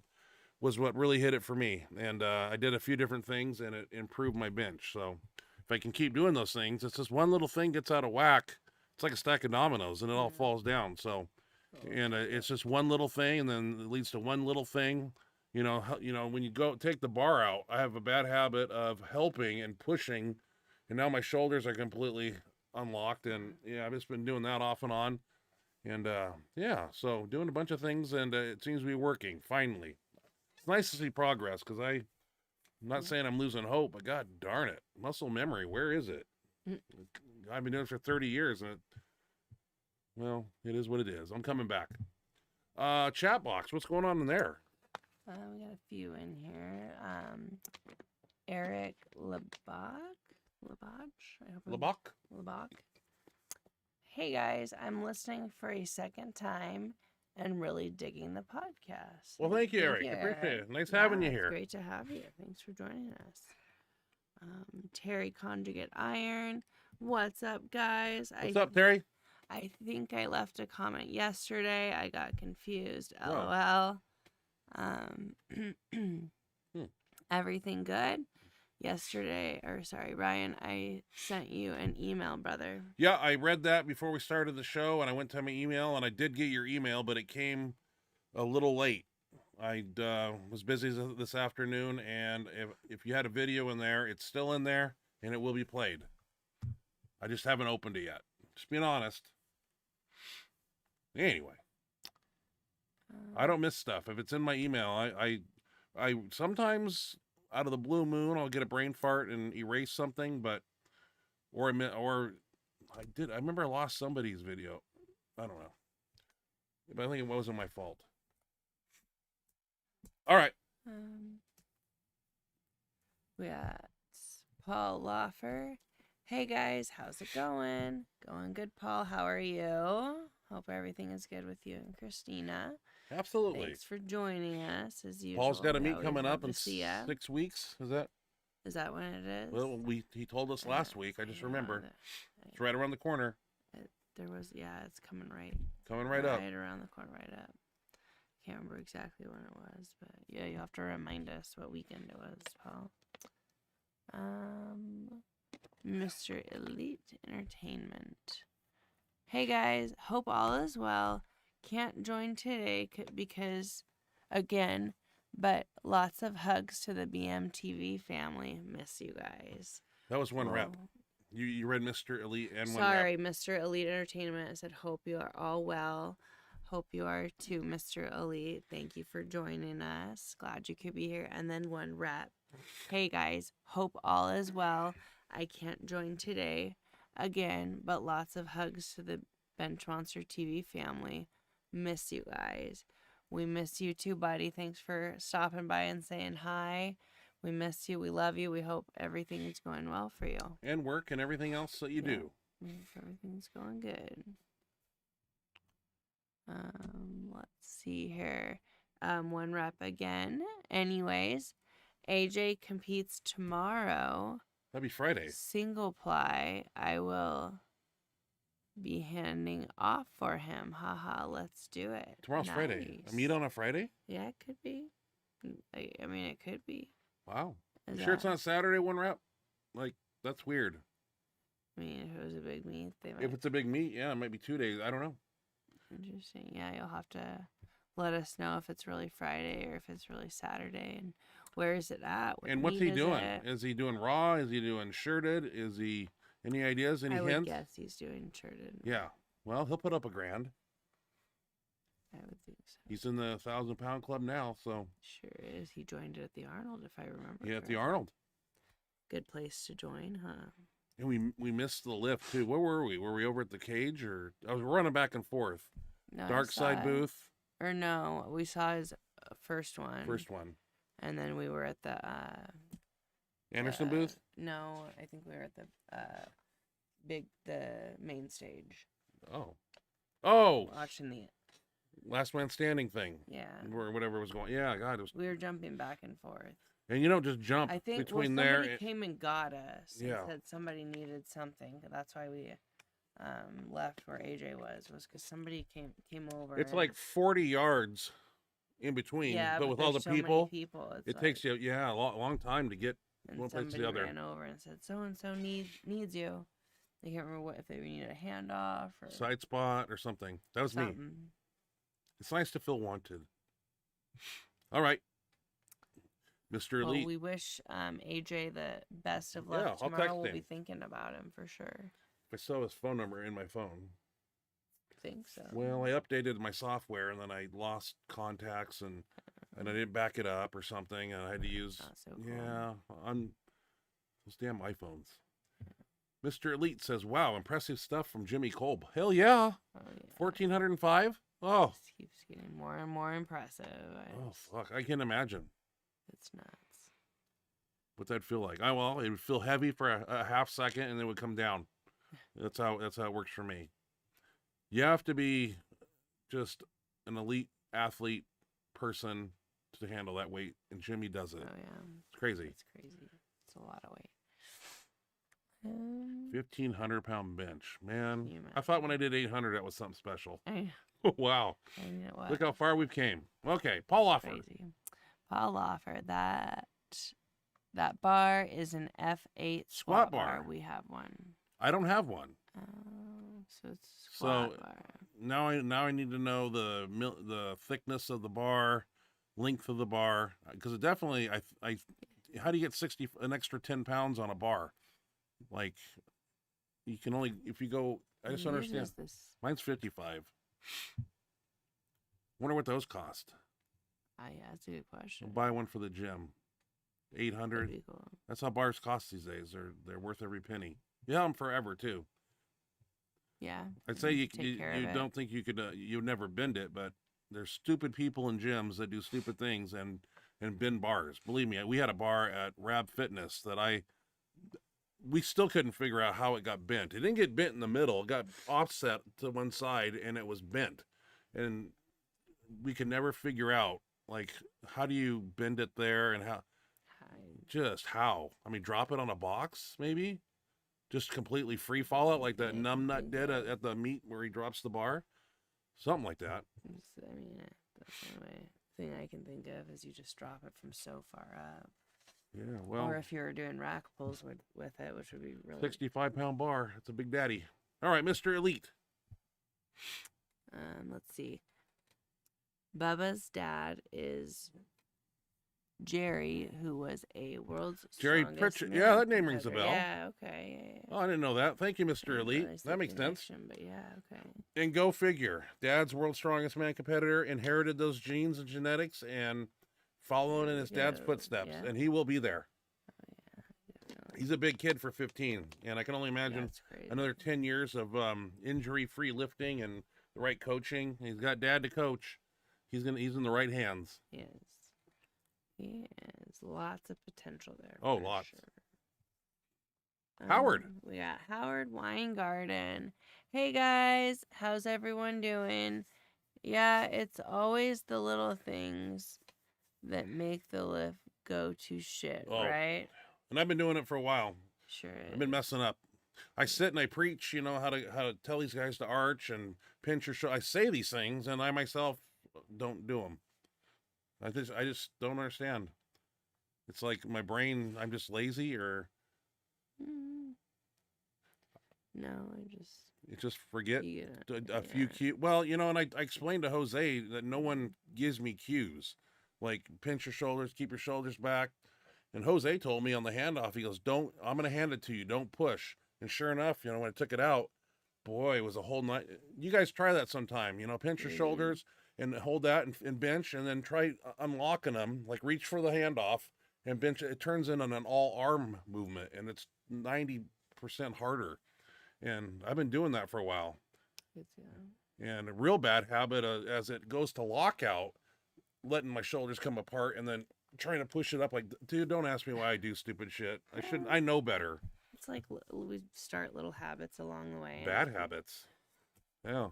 was what really hit it for me. And I did a few different things, and it improved my bench. So if I can keep doing those things, it's just one little thing gets out of whack. It's like a stack of dominoes, and it all falls down. So, and it's just one little thing, and then it leads to one little thing. You know, when you go take the bar out, I have a bad habit of helping and pushing, and now my shoulders are completely unlocked. And yeah, I've just been doing that off and on. And yeah, so doing a bunch of things, and it seems to be working finally. It's nice to see progress, because I'm not saying I'm losing hope, but god darn it, muscle memory, where is it? I've been doing it for 30 years, and well, it is what it is. I'm coming back. Chat box, what's going on in there? We got a few in here. Eric Lebach. Hey guys, I'm listening for a second time and really digging the podcast. Well, thank you, Eric. Appreciate it. Nice having you here. It's great to have you. Thanks for joining us. Terry Conjugate Iron. What's up, guys? What's up, Terry? I think I left a comment yesterday. I got confused. LOL. Everything good? Ryan, I sent you an email, brother. Yeah, I read that before we started the show, and I went to my email, and I did get your email, but it came a little late. I was busy this afternoon, and if you had a video in there, it's still in there, and it will be played. I just haven't opened it yet. Just being honest. Anyway, I don't miss stuff. If it's in my email, I sometimes out of the blue moon, I'll get a brain fart and erase something, or I remember I lost somebody's video. I don't know. But I think it wasn't my fault. All right. We got Paul Loffer. Hey guys, how's it going? Going good, Paul. How are you? Hope everything is good with you and Christina. Absolutely. Thanks for joining us, as usual. Paul's got a meet coming up in 6 weeks. Is that when it is? Well, he told us last week. I just remember. It's right around the corner. It's coming right. Coming right up. Right around the corner, right up. Can't remember exactly when it was, but yeah, you'll have to remind us what weekend it was, Paul. Mr. Elite Entertainment. Hey guys, hope all is well. Can't join today because, again, but lots of hugs to the BMTV family. Miss you guys. That was one rep. You read Mr. Elite and one Sorry, rep. Mr. Elite Entertainment. I said hope you are all well. Hope you are too, Mr. Elite. Thank you for joining us. Glad you could be here. And then one rep. Hey guys, hope all is well. I can't join today again, but lots of hugs to the Benchmonster TV family. Miss you guys. We miss you too, buddy. Thanks for stopping by and saying hi. We miss you. We love you. We hope everything is going well for you. And work and everything else that you do. Everything's going good. Let's see here. One rep again. Anyways, AJ competes tomorrow. That'd be Friday. Single ply. I will be handing off for him. Haha, let's do it. Tomorrow's Friday. A meet on a Friday? Yeah, it could be. I mean, it could be. Wow. Sure it's not Saturday, one rep? Like, that's weird. I mean, if it was a big meet, they might... If it's a big meet, yeah, it might be 2 days. I don't know. Interesting. Yeah, you'll have to let us know if it's really Friday or if it's really Saturday, and where is it at? And what's he doing? Is he doing raw? Is he doing shirted? Is he... Any ideas? Any hints? I would guess he's doing shirted. Yeah. Well, he'll put up $1,000. I would think so. He's in the 1,000-pound club now, so. Sure is. He joined it at the Arnold, if I remember. Yeah, at the Arnold. Good place to join, huh? And we missed the lift too. Where were we? Were we over at the cage, or I was running back and forth? No, I Dark saw side it. booth, Or no, we saw his first one. first one. And then we were at the Anderson booth. No, I think we were at the main stage Oh, watching the last man standing thing, yeah. or whatever was going. Yeah, God, it was. We were jumping back and forth. And you don't just jump I think between somebody there. came and got us. And Yeah. said somebody needed something. That's why we left where AJ was because somebody came over. It's like 40 yards in between. yeah, but with all the there's so many people, it's it like, takes you a long time to get and one place to somebody the other. ran over and said so and so needs you. I can't remember if they needed a handoff or Side spot or something. That was me. something. It's nice to feel wanted. All right, Mr. Well, Elite. we wish AJ the best of Yeah, luck I'll tomorrow. text We'll him. be thinking about him for sure. I saw his phone number in my phone. Think so. Well, I updated my software and then I lost contacts and I didn't back it up or something, and I had to use Not so cool. on those damn iPhones. Mr. Elite says, "Wow, impressive stuff from Jimmy Kolb." Hell yeah, Oh, yeah. 1405. Oh, Just keeps getting more and more impressive. oh fuck, I can't imagine It's nuts. what that'd feel like. Well, it would feel heavy for a half second and then it would come down. That's how it works for me. You have to be just an elite athlete person to handle that weight, and Jimmy does it. Oh yeah, It's crazy. it's crazy. It's a lot of weight. 1,500-pound bench, man. Can you I thought when I did 800, that was something special. I Wow, mean, it was look how far we've came. Okay, Paul Offer. crazy. Paul offered that bar is an F8 Squat squat bar. bar. We have one. I don't have one. So it's squat bar. Now I need to know the thickness of the bar, length of the bar, because it definitely I how do you get an extra 10 pounds on a bar? Like, you can only if you go. I just Yours understand. is This, Mine's 55. Wonder what those cost. yeah, that's a good question. I'll buy one for the gym. 800. That'd be cool. That's how bars cost these days. They're worth every penny. You have them forever too. Yeah. I'd say you take care of it. don't think you could you'd never bend it, but there's stupid people in gyms that do stupid things and bend bars. Believe me, we had a bar at Rab Fitness that we still couldn't figure out how it got bent. It didn't get bent in the middle. It got offset to one side and it was bent. And we could never figure out, like, how do you bend it there and how? I mean, drop it on a box, maybe? Just completely free fall it like that Yeah, numbnut did at the meet where he drops the bar? Something like that. I mean, that's the only thing I can think of is you just drop it from so far up. Yeah, well, Or if you were doing rack pulls with it, which would be really 65-pound bar. It's a big daddy. All right, Mr. Elite. Let's see. Bubba's dad is Jerry, who was a world's Jerry strongest Pritchett. man Yeah, that name rings a competitor. bell. Yeah, okay. Yeah. Oh, I didn't know that. Thank you, Mr. Didn't Elite. realize the That makes sense. connection, But yeah, okay. And go figure. Dad's world's strongest man competitor inherited those genes and genetics and following in his dad's Yeah, footsteps, yeah. and he will be there. Definitely. He's a big kid for 15, and I can only imagine That's crazy. another 10 years of injury-free lifting and the right coaching. He's got dad to coach. He's in the right hands. Yes. He has lots of potential there. Oh, for lots. Sure. Howard. We got Howard Weingarten. Hey guys, how's everyone doing? Yeah, it's always the little things that make the lift go to shit, Oh. right? And I've been doing it for a while. Sure. I've been messing up. I sit and I preach, how to tell these guys to arch and pinch your shoulder. I say these things, and I myself don't do them. I just don't understand. It's like my brain. I'm just lazy, or Mm. No, you just forget you a few cues. Well, and I explained to Jose that no one gives me cues, like pinch your shoulders, keep your shoulders back. And Jose told me on the handoff, he goes, I'm going to hand it to you. Don't push. And sure enough, when I took it out, boy, it was a whole night. You guys try that sometime, pinch your Mhm. shoulders and hold that and bench, and then try unlocking them, like reach for the handoff and bench. It turns into an all arm movement, and it's 90% 5% harder. And I've been doing that for a while. Yeah. And a real bad habit, as it goes to lockout, letting my shoulders come apart and then trying to push it up. Like, dude, don't ask me why I do stupid shit. I know better. It's like we start little habits along the way. Bad habits. Yeah.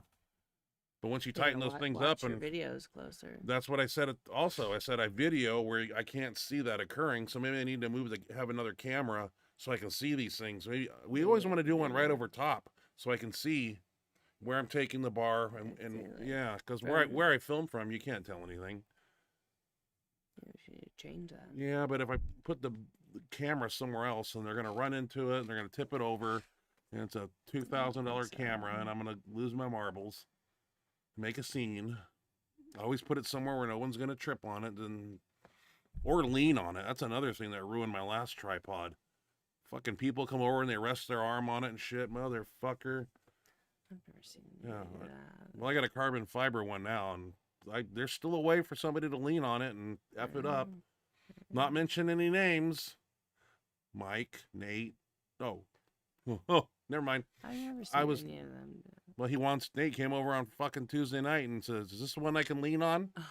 But once you tighten those things watch up, your and videos closer. that's what I said. Also, I said I video where I can't see that occurring, so maybe I need to have another camera so I can see these things. Maybe we always want to do one right over top so I can see where I'm taking the bar and yeah, because where I film from, you can't tell anything. You should change that. Yeah, but if I put the camera somewhere else and they're gonna run into it and they're gonna tip it over, and it's a $2,000 camera, and I'm gonna lose my marbles. Make a scene. I always put it somewhere where no one's gonna trip on it, or lean on it. That's another thing that ruined my last tripod. Fucking people come over and they rest their arm on it and shit, motherfucker. I've never seen that. Yeah. Well, I got a carbon fiber one now, and there's still a way for somebody to lean on it and F it up. Not mention any names. Mike, Nate. Oh, never mind. I've never seen any of them. Well, Nate came over on fucking Tuesday night and says, "Is this the one I can lean on?" Oh. I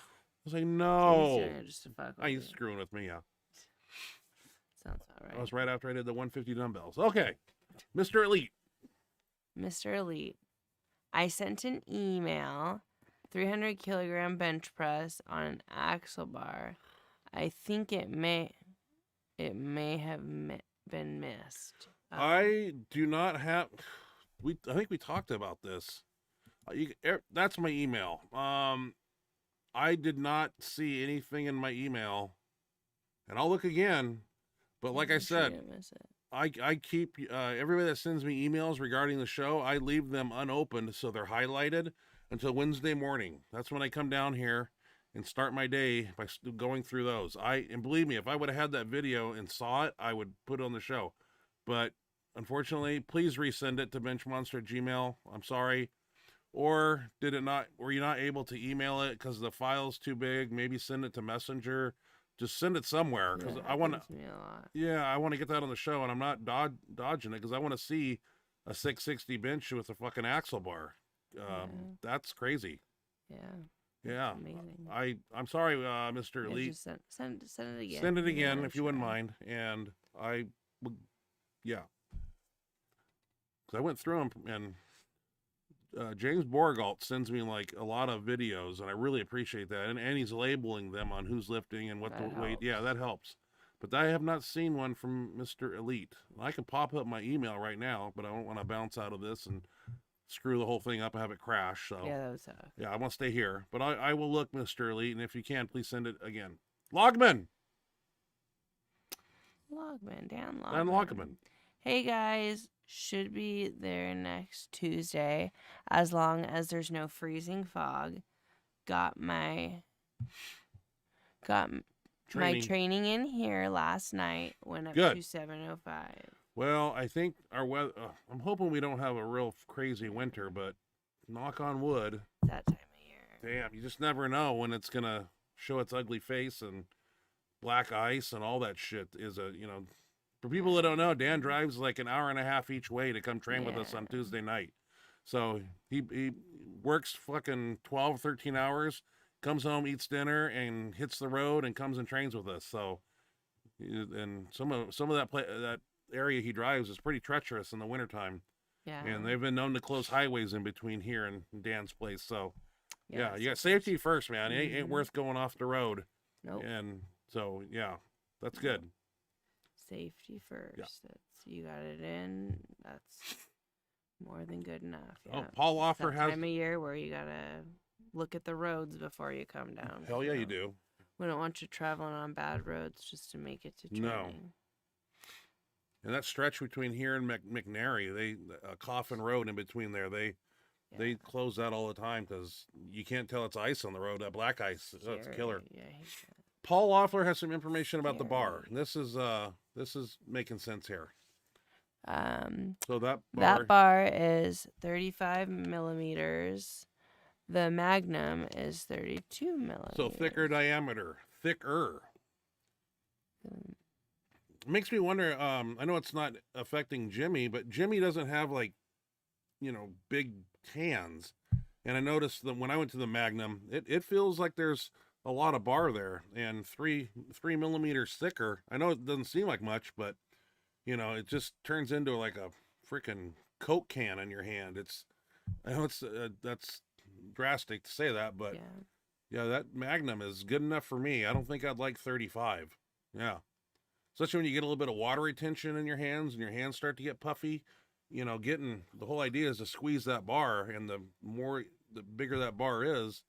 was like, "No." So he's doing it just to fuck with He's you. screwing with me, yeah. Sounds about right. That was right after I did the 150 dumbbells. Okay, Mr. Elite. Mr. Elite. I sent an email, 300 kilogram bench press on an axle bar. I think it may have been missed. I do not have. I think we talked about this. That's my email. I did not see anything in my email, and I'll look again. But like I said, I keep everybody that sends me emails regarding the show, I leave them unopened so they're highlighted until Wednesday morning. That's when I come down here and start my day by going through those. And believe me, if I would have had that video and saw it, I would put it on the show. But unfortunately, please resend it to Benchmonster Gmail. I'm sorry. Or were you not able to email it because the file's too big? Maybe send it to Messenger. Just send it somewhere because I want to. Yeah, I want to get that on the show, and I'm not dodging it because I want to see a 660 bench with a fucking axle bar. That's crazy. Yeah. Yeah. Amazing. I'm sorry, Mr. Elite. Just send it again. Send it again if you wouldn't mind, and yeah. Because I went through them, and James Borgalt sends me like a lot of videos, and I really appreciate that. And he's labeling them on who's lifting and what the weight. Yeah, that helps. But I have not seen one from Mr. Elite. I can pop up my email right now, but I don't want to bounce out of this and screw the whole thing up and have it crash. So yeah, that was tough. Yeah, I want to stay here, but I will look, Mr. Elite, and if you can, please send it again. Logman. Dan Dan Logman. Hey guys, should be there next Tuesday, as long as there's no freezing fog. Got my training in here last night. Went up to 705. Well, I think our weather. I'm hoping we don't have a real crazy winter, but knock on wood. That time of year. Damn, you just never know when it's gonna show its ugly face, and black ice and all that shit is for people that don't know, Dan drives like an hour and a half each way to come train with us on Tuesday night. So he works fucking 12, 13 hours, comes home, eats dinner, and hits the road and comes and trains with us. So, and some of that area he drives is pretty treacherous in the wintertime. Yeah. And they've been known to close highways in between here and Dan's place. So, yeah, you got safety first, man. It ain't worth going off the road. Nope. And so, yeah, that's good. Safety first. Yeah. You got it in. That's more than good enough. Yeah. Oh, Paul Offer has time of year where you gotta look at the roads before you come down. Hell yeah, you do. We don't want you traveling on bad roads just to make it to training. No. And that stretch between here and McNary, Coffin Road in between there, they close that all the time because you can't tell it's ice on the road. That black ice, it's a killer. Yeah, I hate that. Paul Loeffler has some information about the bar. And this is making sense here. So that bar is 35 millimeters. The Magnum is 32 millimeters. So thicker diameter, thicker. It makes me wonder. I know it's not affecting Jimmy, but Jimmy doesn't have like, big hands. And I noticed that when I went to the Magnum, it feels like there's a lot of bar there, and 3 millimeters thicker. I know it doesn't seem like much, but it just turns into like a freaking Coke can in your hand. I know that's drastic to say that, but yeah, that Magnum is good enough for me. I don't think I'd like 35. Yeah. Especially when you get a little bit of water retention in your hands and your hands start to get puffy. The whole idea is to squeeze that bar, and the bigger that bar is,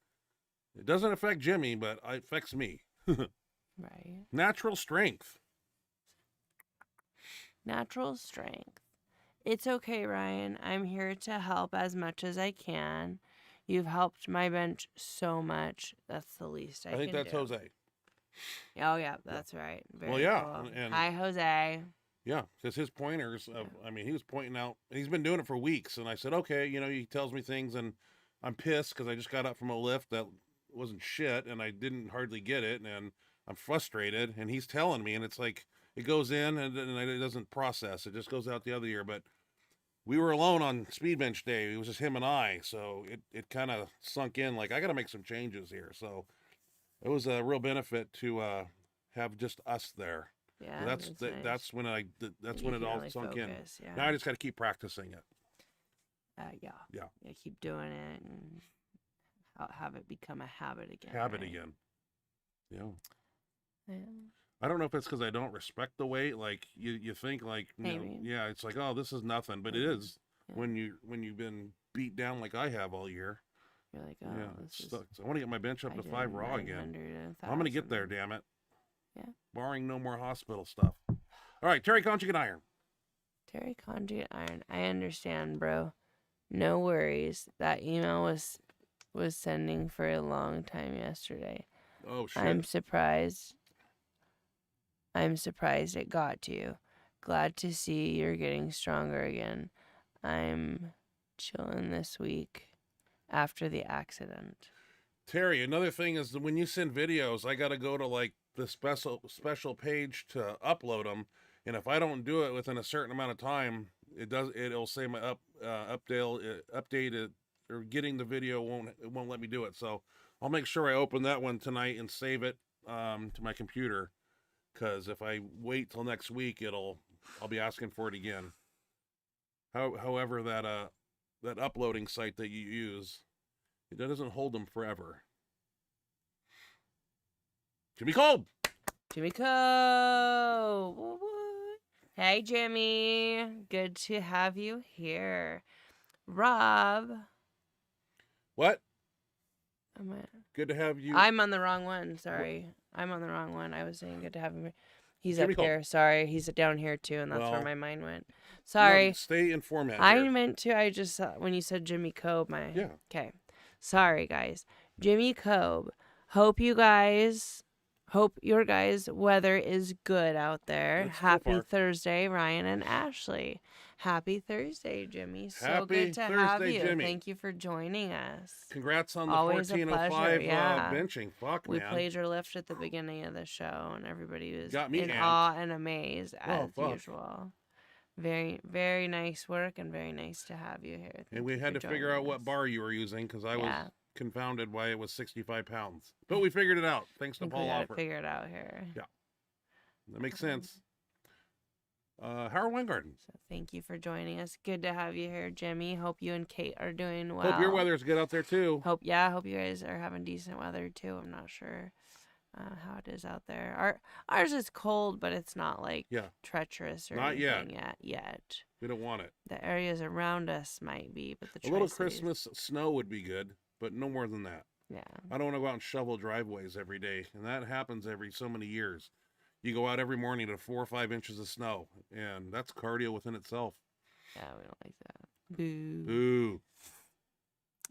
it doesn't affect Jimmy, but it affects me. Right. Natural strength. Natural strength. It's okay, Ryan. I'm here to help as much as I can. You've helped my bench so much. That's the least I can do. I think that's Jose. Oh, yeah, that's right. Very Well, yeah. cool. And hi, Jose. yeah, because his pointers, he was pointing out, he's been doing it for weeks. And I said, okay, he tells me things, and I'm pissed because I just got up from a lift that wasn't shit, and I didn't hardly get it, and I'm frustrated, and he's telling me, and it's like, it goes in, and it doesn't process. It just goes out the other year. But we were alone on speed bench day. It was just him and I, so it kind of sunk in, like, I got to make some changes here. So it was a real benefit to have just us there. Yeah, that's nice. that's when it all sunk in. Yeah. Now I just got to keep practicing it. Yeah. Yeah. Keep doing it and have it become a habit again. Yeah. Yeah. I don't know if it's because I don't respect the weight. Like you think like, Maybe. it's like, oh, this is nothing, but it is when you've been beat down like I have all year. You're like, oh, yeah, this is... I want to get my bench up to 5 raw again. I'm going to get there, damn it. Yeah. Barring no more hospital stuff. All right, Terry Conjugate Iron. Terry Conjugate Iron. I understand, bro. No worries. That email was sending for a long time yesterday. Oh, shit. I'm surprised it got to you. Glad to see you're getting stronger again. I'm chilling this week after the accident. Terry, another thing is that when you send videos, I got to go to like the special page to upload them, and if I don't do it within a certain amount of time, it'll say my updated or getting the video won't let me do it. So I'll make sure I open that one tonight and save it to my computer, because if I wait till next week, I'll be asking for it again. However, that uploading site that you use, it doesn't hold them forever. Jimmy Kolb. Jimmy Kolb. Hey, Jimmy. Good to have you here. Rob. What? Am I... Good to have you. I'm on the wrong one. Sorry. I'm on the wrong one. I was saying good to have him here. He's Jimmy up Kolb. here. Sorry. He's down here, too, and that's Well, where my mind went. Sorry. Stay in format I here. meant to. I just saw when you said Jimmy Kolb. Yeah. Okay. Sorry, guys. Jimmy Kolb. Hope your guys' weather is good out there. It's so Happy far. Thursday, Ryan and Ashley. Happy Thursday, Jimmy. So Happy good to have Thursday, you. Jimmy. Thank you for joining us. Congrats on the Always a 1405 pleasure, yeah. benching. Fuck, We man. played your lift at the beginning of the show, and everybody was Got me in amped. awe and amazed as fuck. usual. Very, very nice work, and very nice to have you here. And we had to figure out what bar you were using, because I was confounded why it was 65 pounds. But we figured it out, thanks to We Paul gotta Offer. figure it out here. Yeah. That makes sense. Howard Weingarten. So thank you for joining us. Good to have you here, Jimmy. Hope you and Kate are doing well. Hope your weather's good out there, too. Hope you guys are having decent weather, too. I'm not sure how it is out there. Ours is cold, but it's not like treacherous or Not anything yet. We don't want it. The areas around us might be, but the A little Tri-Cities- Christmas snow would be good, but no more than that. Yeah. I don't want to go out and shovel driveways every day, and that happens every so many years. You go out every morning to 4 or 5 inches of snow, and that's cardio within itself. Yeah, we don't like that. Boo. Boo.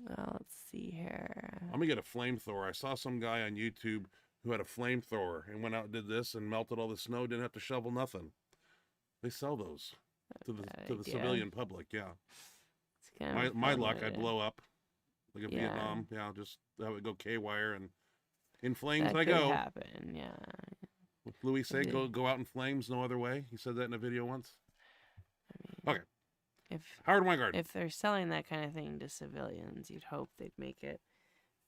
Well, let's see here. I'm going to get a flamethrower. I saw some guy on YouTube who had a flamethrower and went out and did this and melted all the snow, didn't have to shovel nothing. They sell those to the civilian public, yeah. It's kind of My fun luck, way I'd to- blow up like a Vietnam. Yeah, just that would go K-wire and in flames that I could go. happen, yeah. Would Louis say If it- go out in flames no other way? He said that in a video once. I mean, Okay. If Howard Weingart. if they're selling that kind of thing to civilians, you'd hope they'd make it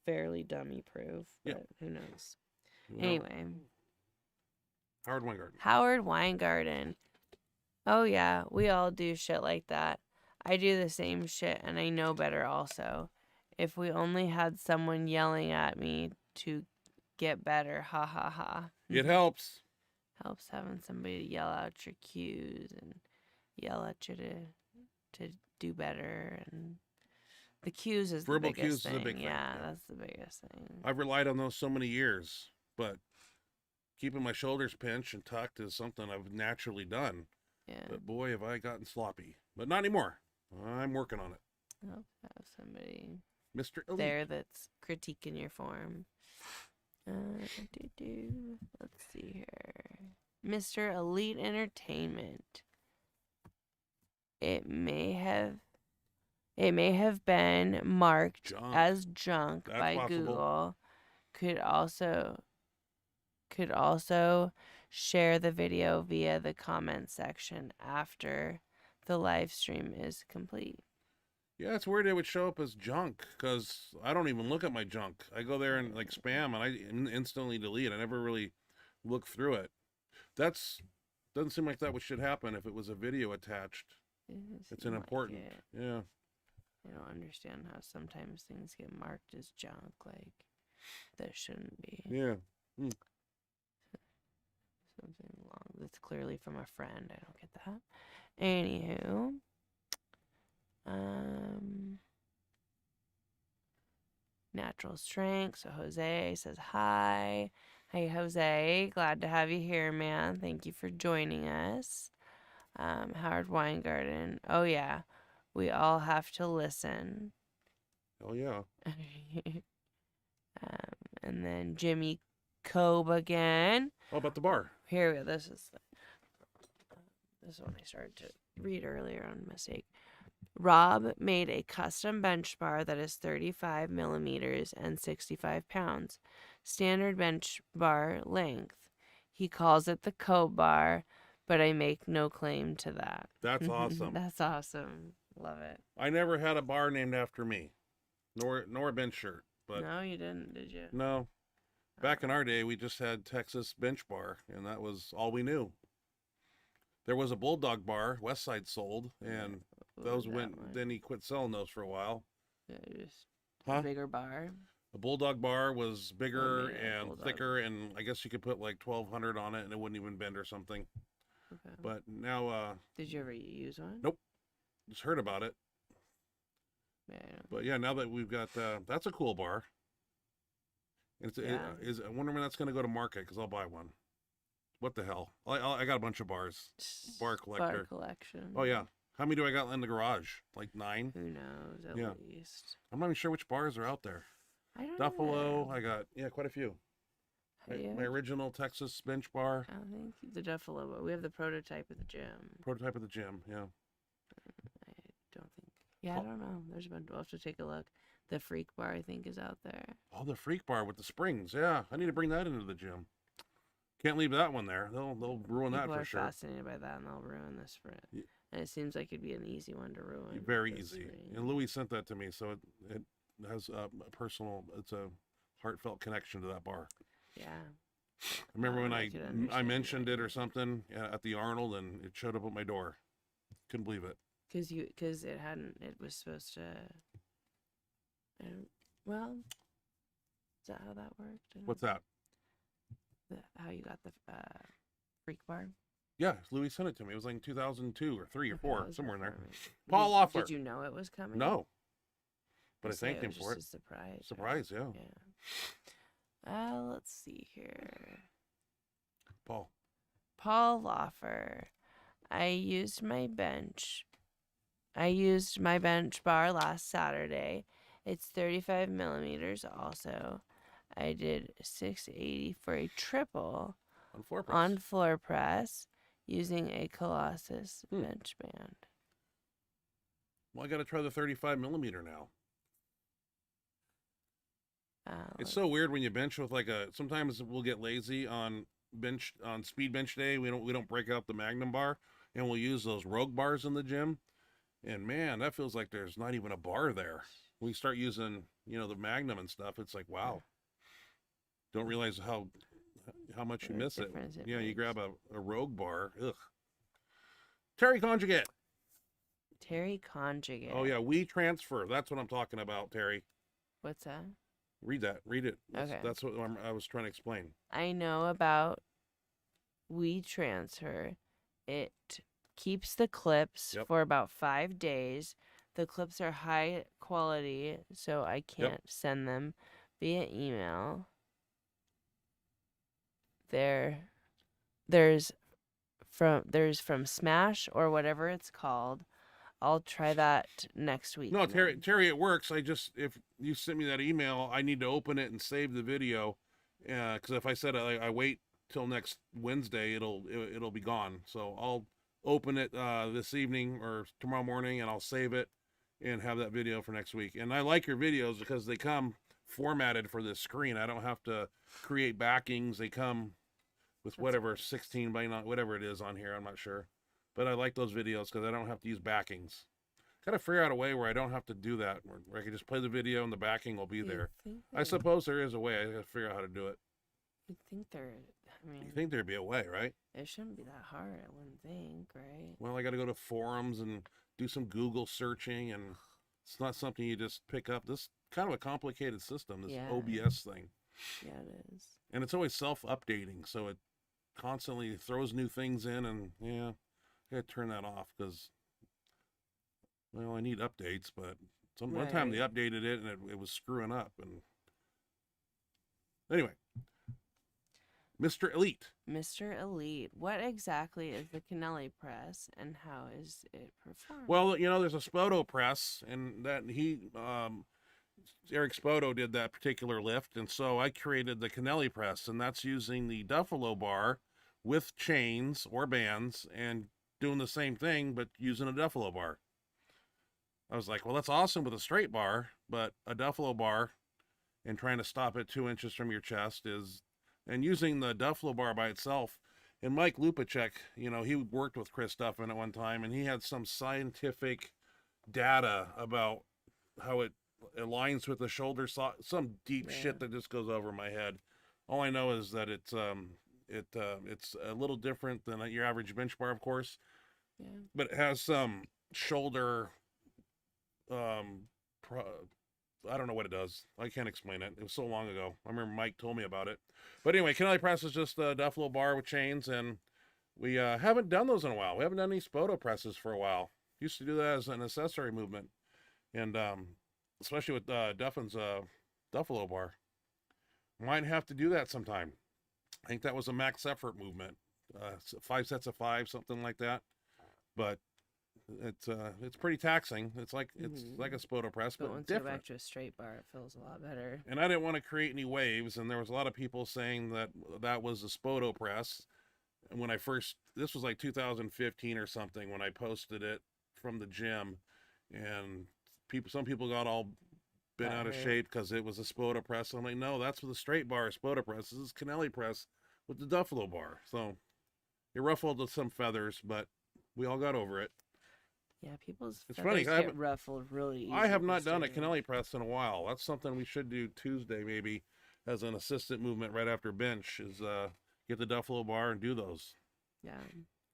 fairly dummy proof. But Yeah. who knows? Well, Anyway, Howard Weingart. Howard Weingarten. Oh yeah, we all do shit like that. I do the same shit, and I know better also. If we only had someone yelling at me to get better, ha ha ha. It helps. Helps having somebody yell out your cues and yell at you to do better, and the cues is Verbal the biggest cues thing. is a big thing, Yeah, yeah. that's the biggest thing. I've relied on those so many years, but keeping my shoulders pinched and tucked is something I've naturally done. Yeah, But boy, have I gotten sloppy. But not anymore. I'm working on it. help have somebody Mr. Elite. there that's critiquing your form. Let's see here. Mr. Elite Entertainment. It may have been marked Junk. as junk That's by possible. Google. Could also share the video via the comment section after the live stream is complete. Yeah, it's weird it would show up as junk because I don't even look at my junk. I go there and like spam and I instantly delete. I never really look through it. Doesn't seem like that should happen if it was a video attached. It's an important. Yeah. I don't understand how sometimes things get marked as junk, like that shouldn't be. Yeah. Something long that's clearly from a friend. I don't get that. Anywho, natural strength. So Jose says hi. Hey Jose, glad to have you here, man. Thank you for joining us. Howard Weingarten. Oh yeah, we all have to listen. Oh yeah. And then Jimmy Cobe again. Oh, about the bar. Here we go. This is one I started to read earlier on mistake. Rob made a custom bench bar that is 35 millimeters and 65 pounds. Standard bench bar length. He calls it the Cobe bar, but I make no claim to that. That's awesome. That's awesome. Love it. I never had a bar named after me, nor a bench shirt. But No, you didn't, did you? no, back in our day, we just had Texas Bench Bar, and that was all we knew. There was a Bulldog bar, Westside sold, and What those was that went. one? Then he quit selling those for a while. Yeah, just Huh? a bigger bar. The Bulldog bar was bigger maybe a and Bulldog. thicker, and I guess you could put like 1,200 on it, and it wouldn't even bend or something. Okay. But now, Did you ever use one? Nope. just heard about it. Yeah, I don't- But yeah, now that we've got, that's a cool bar. Yeah. I wonder when that's going to go to market because I'll buy one. What the hell? I got a bunch of bars. Bar collector. Bar collection. Oh yeah. How many do I got in the garage? Like 9? Who knows? At Yeah. least. I'm not even sure which bars are out there. I don't Duffalo. know. I got, quite a few. How do you- My original Texas bench bar. I think the Duffalo, but we have the prototype at the gym. Prototype at the gym. Yeah. I don't think. Yeah, I don't know. There's a bunch. We'll have to take a look. The Freak Bar, I think, is out there. Oh, the Freak Bar with the springs. Yeah. I need to bring that into the gym. Can't leave that one there. They'll ruin that People for are sure. fascinated by that, and they'll ruin the sprint. Ye- And it seems like it'd be an easy one to ruin. Very the easy. spring. And Louis sent that to me, so it has a personal, it's a heartfelt connection to that bar. Yeah. I remember when I could I understand mentioned that. it or something at the Arnold, and it showed up at my door. Couldn't believe it. Because it was supposed to. Well, is that how that worked? I don't What's know. that? How you got the Freak Bar? Yeah, Louis sent it to me. It was like in 2002 or 3 or Okay, 4, that was somewhere in there. before me. Paul Loeffler. Did you know it was coming? No, but I Say thanked him was for it. just a surprise. right? Surprise, yeah. Yeah. Let's see here. Paul. Paul Loffer. I used my bench bar last Saturday. It's 35 millimeters also. I did 680 for a triple On floor press. on floor press using a Colossus bench band. Well, I got to try the 35 millimeter now. It's let's- so weird when you bench with sometimes we'll get lazy on bench on speed bench day. We don't break out the Magnum bar, and we'll use those Rogue bars in the gym. And man, that feels like there's not even a bar there. We start using, the Magnum and stuff. It's like, wow. Don't realize how much you miss it. Yeah, you grab a Rogue bar. Ugh. Terry Conjugate. Terry Conjugate. Oh yeah, we transfer. That's what I'm talking about, Terry. What's that? Read that. Read it. Okay. That's what I was trying to explain. I know about WeTransfer. It keeps the clips for about 5 days. The clips are high quality, so I can't send them via email. There's from Smash or whatever it's called. I'll try that next week. No, Terry, it works. If you send me that email, I need to open it and save the video, because if I said I wait till next Wednesday, it'll be gone. So I'll open it this evening or tomorrow morning, and I'll save it and have that video for next week. And I like your videos because they come formatted for this screen. I don't have to create backings. They come with whatever 16 by 9, whatever it is on here. I'm not sure. But I like those videos because I don't have to use backings. Got to figure out a way where I don't have to do that, where I can just play the video and the backing will be there. I suppose there is a way. I got to figure out how to do it. You think you think there'd be a way, right? It shouldn't be that hard, I wouldn't think, right? Well, I got to go to forums and do some Google searching, and it's not something you just pick up. This kind of a complicated system, this OBS thing. Yeah, it is. And it's always self-updating, so it constantly throws new things in, and I gotta turn that off because, well, I need updates, but one time they updated it and it was screwing up. And anyway, Mr. Elite. Mr. Elite. What exactly is the Kennelly press and how is it performed? Well, there's a Spoto press, and that Eric Spoto did that particular lift, and so I created the Kennelly press, and that's using the Duffalo bar with chains or bands and doing the same thing, but using a Duffalo bar. I was like, well, that's awesome with a straight bar, but a Duffalo bar and trying to stop it 2 inches from your chest and using the Duffalo bar by itself. And Mike Lupacek, he worked with Chris Duffin at one time, and he had some scientific data about how it aligns with the shoulder, some deep shit that just goes over my head. All I know is that it's a little different than your average bench bar, of course, but it has some shoulder. I don't know what it does. I can't explain it. It was so long ago. I remember Mike told me about it. But anyway, Kennelly press is just a Duffalo bar with chains, and we haven't done those in a while. We haven't done any Spoto presses for a while. Used to do that as an accessory movement, and especially with Duffin's Duffalo bar. Might have to do that sometime. I think that was a max effort movement, 5 sets of 5, something like that. But it's pretty taxing. It's like a Spoto press, but once different. you go back to a straight bar, it feels a lot better. And I didn't want to create any waves, and there was a lot of people saying that was a Spoto press. And when this was like 2015 or something, when I posted it from the gym, and some people got all bent out of shape because it was a Spoto press. I'm like, no, that's with a straight bar Spoto press. This is Kennelly press with the Duffalo bar. So it ruffled some feathers, but we all got over it. Yeah, people's feathers get ruffled really easy. I have not done a Kennelly press in a while. That's something we should do Tuesday maybe as an assistant movement right after bench is get the Duffalo bar and do those. Yeah.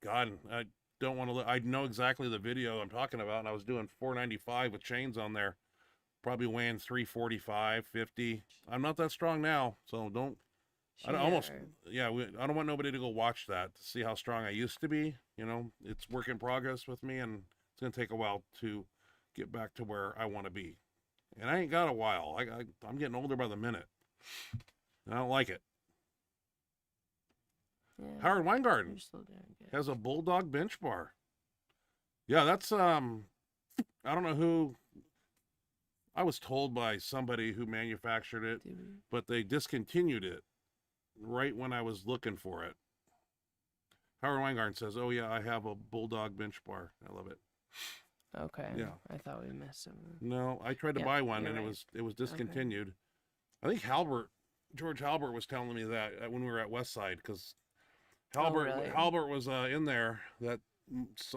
God, I don't want to. I know exactly the video I'm talking about, and I was doing 495 with chains on there, probably weighing 345, 50. I'm not that strong now, so don't. I don't want nobody to go watch that to see how strong I used to be. It's work in progress with me, and it's gonna take a while to get back to where I want to be. And I ain't got a while. I'm getting older by the minute. And I don't like it. Yeah, Howard Weingarten has a Bulldog bench bar. Yeah, that's I don't know who. I was told by somebody who manufactured it, but they discontinued it right when I was looking for it. Howard Weingarten says, "Oh yeah, I have a Bulldog bench bar. I love it." Okay. Yeah. I thought we missed him. No, I tried to buy one and it was discontinued. Okay. I think George Halbert was telling me that when we were at Westside, because really? Halbert was in there that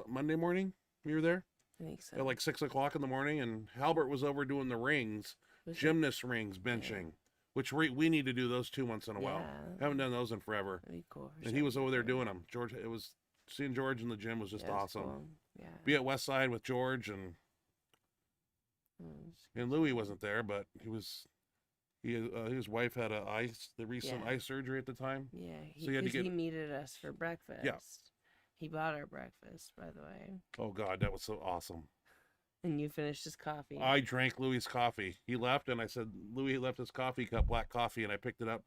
Monday morning. You were there I think so. at like 6 o'clock in the morning, and Halbert was over doing the rings, gymnast rings, benching, which we need to do those 2 months in a while. Haven't done those in forever. That'd be cool. And he was over there doing them. George, seeing George in the gym was just awesome. Cool. Yeah. Be at Westside with George and Louis wasn't there, but his wife had the recent eye surgery at the time. Yeah, so he meted us for breakfast. Yeah. He bought our breakfast, by the way. Oh God, that was so awesome. And you finished his coffee. I drank Louis' coffee. He left, and I said, Louis left his coffee cup, black coffee, and I picked it up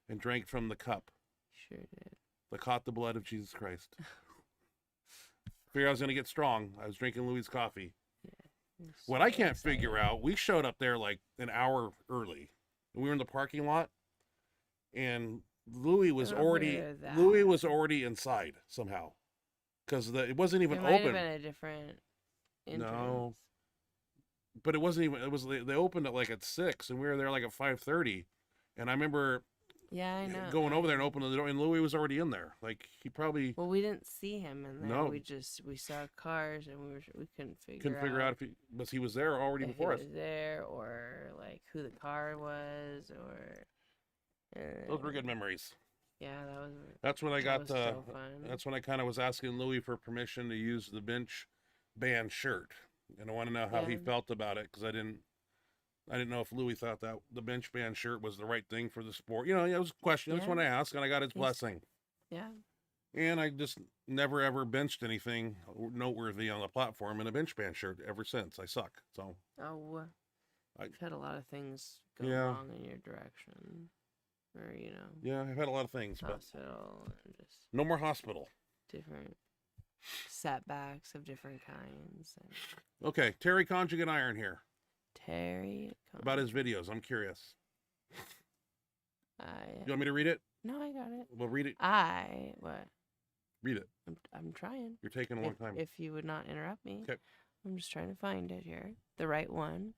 and drank from the cup. Sure did. I caught the blood of Jesus Christ. Figured I was going to get strong. I was drinking Louis' coffee. Yeah, what I can't figure out, we showed up there like an hour early. We were in the parking lot, and Louis was already inside somehow, because it wasn't even open. It might have been a different entrance. No, but it wasn't even. It was they opened it like at 6, and we were there like at 5:30, and I remember. Yeah, I know. Going over there and opening the door, and Louis was already in there. Like he probably. Well, we didn't see him in there. No. We saw cars, and we couldn't figure out if he was there already before us. Was there, or like who the car was, or. Those were good memories. Yeah, That's when I got. So fun. That's when I kind of was asking Louis for permission to use the bench band shirt, and I want to know how he felt about it, because I didn't know if Louis thought that the bench band shirt was the right thing for the sport. It was a question. That's what I asked, and I got his blessing. Yeah. And I just never ever benched anything noteworthy on the platform in a bench band shirt ever since. I suck. So. Oh. I've had a lot of things go wrong in your direction, or Yeah, I've had a lot of things, hospital, and just no more hospital. Different setbacks of different kinds. Okay, Terry Conjugate Iron here. Terry. About his videos, I'm curious. You want me to read it? No, I got it. Well, read it. What? Read it. I'm trying. You're taking a long time. If you would not interrupt me. Okay. I'm just trying to find it here. The right one.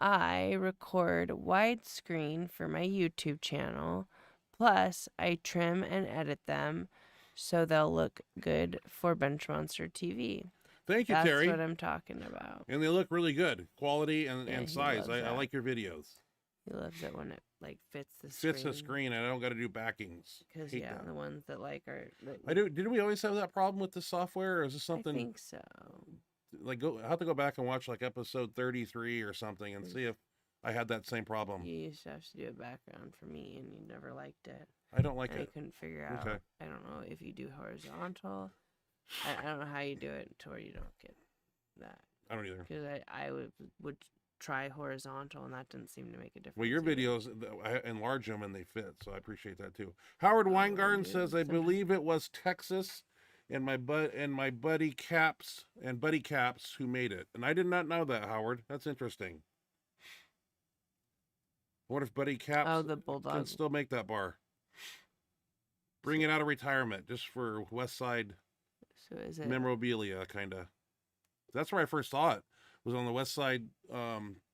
I record widescreen for my YouTube channel. Plus, I trim and edit them so they'll look good for Benchmonster TV. Thank you, Terry. That's what I'm talking about. And they look really good. Quality and size. I like your videos. He loves it when it fits the screen. Fits the screen, and I don't got to do backings. Because the ones that are. I do. Did we always have that problem with the software, or is this something? I think so. I have to go back and watch episode 33 or something and see if I had that same problem. You used to have to do a background for me, and you never liked it. I don't like it. I couldn't figure out. Okay. I don't know if you do horizontal. I don't know how you do it to where you don't get that. I don't either. Because I would try horizontal, and that didn't seem to make a difference. Well, your videos, I enlarge them and they fit, so I appreciate that too. Howard Weingarten says, I believe it was Texas and my buddy Caps who made it. And I did not know that, Howard. That's interesting. What if Buddy Caps the Bulldog can still make that bar? Bring it out of retirement just for West Side memorabilia, kind of. That's where I first saw it. Was on the West Side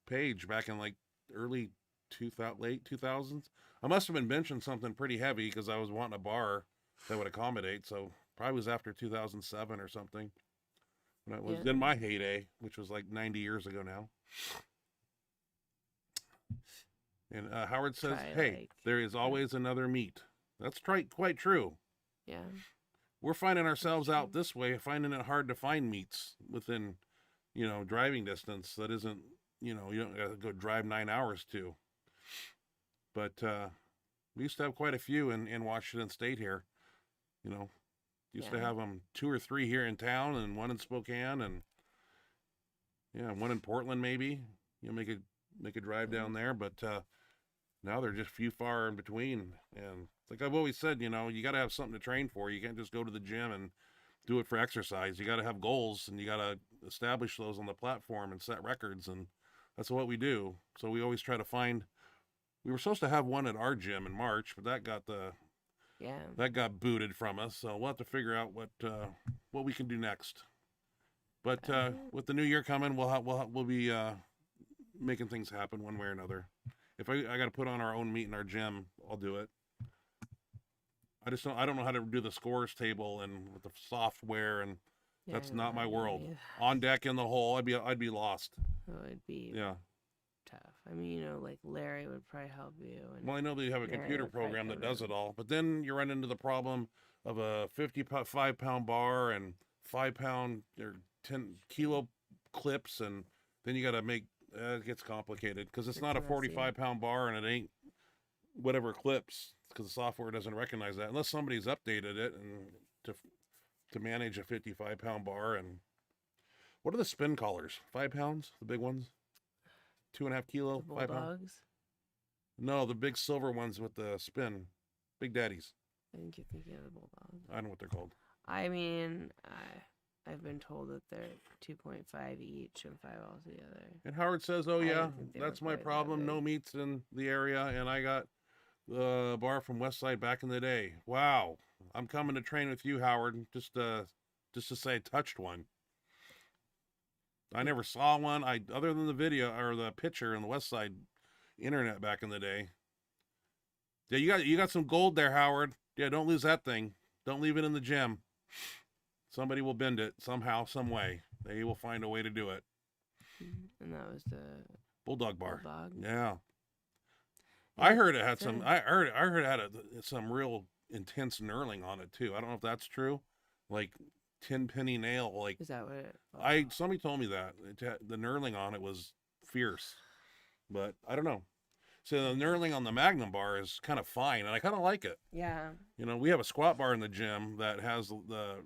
page back in late 2000s. I must have been benching something pretty heavy because I was wanting a bar that would accommodate. So probably was after 2007 or something. When it was in my heyday, which was 90 years ago now. And Howard says, hey, there is always another meet. That's quite true. Yeah. We're finding ourselves out this way, finding it hard to find meets within, driving distance. That isn't, you don't got to go drive 9 hours to. But we used to have quite a few in Washington State here. Used to have them 2 or 3 here in town, and 1 in Spokane, and 1 in Portland maybe. Make a drive down there, but now they're just few far in between. And like I've always said, you got to have something to train for. You can't just go to the gym and do it for exercise. You got to have goals, and you got to establish those on the platform and set records, and that's what we do. So we always try to find. We were supposed to have one at our gym in March, but that got booted from us. So we'll have to figure out what we can do next. But with the new year coming, we'll be making things happen one way or another. If I got to put on our own meet in our gym, I'll do it. I don't know how to do the scores table and with the software, and Yeah, that's I not my don't world. either. On deck in the hole, I'd be lost. Oh, it'd be Yeah. tough. I mean, you know, like Larry would probably help you. And Well, I know that you have a Mary computer would probably program that come does in. it all, but then you run into the problem of a 55-pound bar and 5-pound or 10-kilo clips, and then you got to make it gets complicated because it's not a It's messy. 45-pound bar and it ain't whatever clips because the software doesn't recognize that unless somebody's updated it and to manage a 55-pound bar. And what are the spin collars? 5 pounds, the big ones, 2.5 kilo, The 5 pounds. Bulldogs. No, the big silver ones with the spin, big daddies. I think you're thinking of the Bulldogs. I don't know what they're called. I mean, I've been told that they're 2.5 each and 5 altogether. And Howard says, "Oh I yeah, didn't think they that's were my quite that problem. No big." meats in the area, and I got the bar from West Side back in the day. Wow, I'm coming to train with you, Howard, just to say I touched one. I never saw one. Other than the video or the picture in the West Side internet back in the day. Yeah, you got some gold there, Howard. Yeah, don't lose that thing. Don't leave it in the gym. Somebody will bend it somehow, some way. They will find a way to do it. And that was the Bulldog bar. Bulldog. Yeah. I heard it had it's some. a- I heard it had some real intense knurling on it too. I don't know if that's true, like 10-penny nail. Like Is that what it? somebody told me that the knurling on it was fierce, but I don't know. So the knurling on the Magnum bar is kind of fine, and I kind of like it. Yeah. You know, we have a squat bar in the gym that has the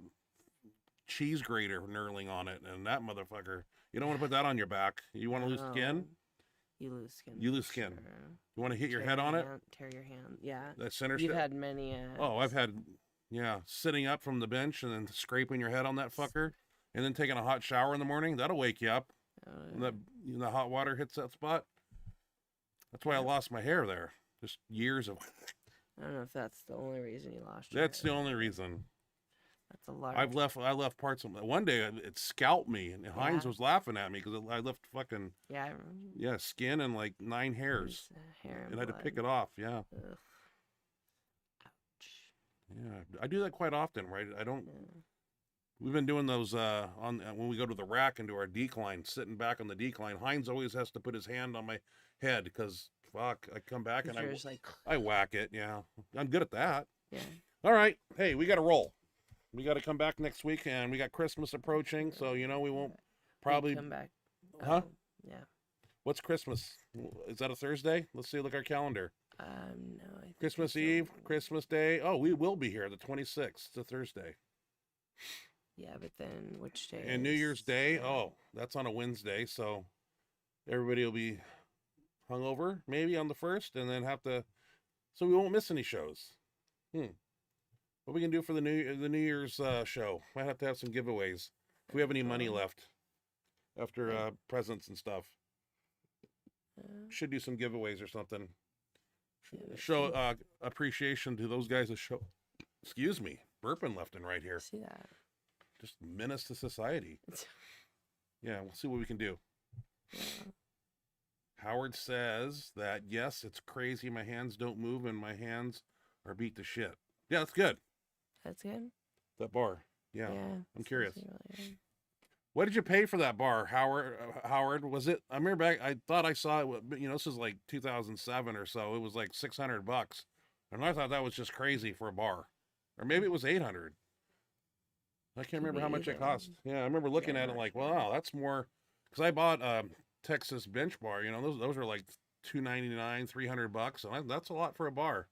cheese grater knurling on it, and that motherfucker. You don't want to put that on your back. You want to lose skin. No. You lose skin. You lose for skin. sure. You want to hit your Tear head on it. Tear your hand. Yeah. That center You've step. had many. Oh, I've had, yeah, sitting up from the bench and then scraping your head on that fucker, and then taking a hot shower in the morning. That'll wake you up. When the hot water hits that spot. That's why I lost my hair there. Just years of. I don't know if that's the only reason you lost your That's the hair. only reason. That's a lot. I left parts of one day. It scalped me, and Heinz Yeah. was laughing at me because I left fucking Yeah, I remember. skin and like 9 hairs, Hair and I had to pick it off. Yeah, Ugh. Ouch. yeah. I do that quite often, right? I don't. Yeah. We've been doing those on when we go to the rack and do our decline, sitting back on the decline. Heinz always has to put his hand on my head because fuck, I come back and You're just like, I whack it. Yeah, I'm good at that. yeah. All right, hey, we got to roll. We got to come back next week, and we got Christmas approaching, so you know we won't probably. come back. Huh? Oh, yeah. What's Christmas? Is that a Thursday? Let's see. Look at our calendar. No. I think Christmas it's a- Eve, Christmas Day. Oh, we will be here the 26th. It's a Thursday. Yeah, but then which day? And New is- Year's Day. yeah. Oh, that's on a Wednesday, so everybody will be hungover maybe on the 1st, and then have to. So we won't miss any shows. What we can do for the New Year's show? Might have to have some giveaways if we have any money left after presents and stuff. Should do some giveaways or something. Yeah, but Show appreciation to those guys that show. Excuse me, burping left and right here. see that. Just menace to society. Yeah, we'll see what we can do. Yeah. Howard says that yes, it's crazy. My hands don't move and my hands are beat to shit. Yeah, that's good. That's good. That bar. Yeah. I'm curious. What did you pay for that bar, Howard? Howard, was it? I remember back. I thought I saw it. You know, this is like 2007 or so. It was like $600, and I thought that was just crazy for a bar, or maybe it was 800. I can't remember how much it cost. Yeah, I remember looking at it like, wow, that's more. Because I bought Texas Bench Bar. You know, those are like $299, $300, and that's a lot for a bar.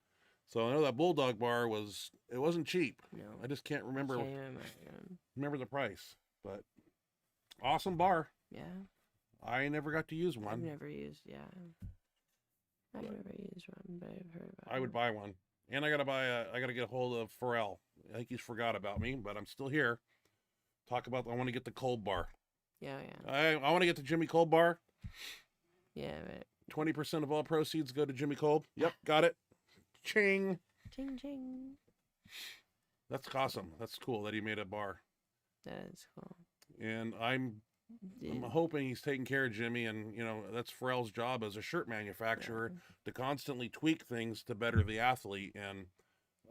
So I know that Bulldog bar wasn't cheap. No. I just can't remember Can't even imagine. the price, but awesome bar. Yeah. I never got to use I've one. never used. Yeah. I've never used one, but I've heard about. I would buy one, and I gotta get a hold of Pharrell. I think he's forgot about me, but I'm still here. I want to get the cold bar. Yeah, yeah, I want to get the Jimmy Cold bar. yeah. But 20% of all proceeds go to Jimmy Cold. Yep, got it. Ching. ching ching. That's awesome. That's cool that he made a bar, That is cool. and I'm Dude, hoping he's taking care of Jimmy, and you know that's Pharrell's job as a shirt manufacturer to constantly tweak things to better the athlete. And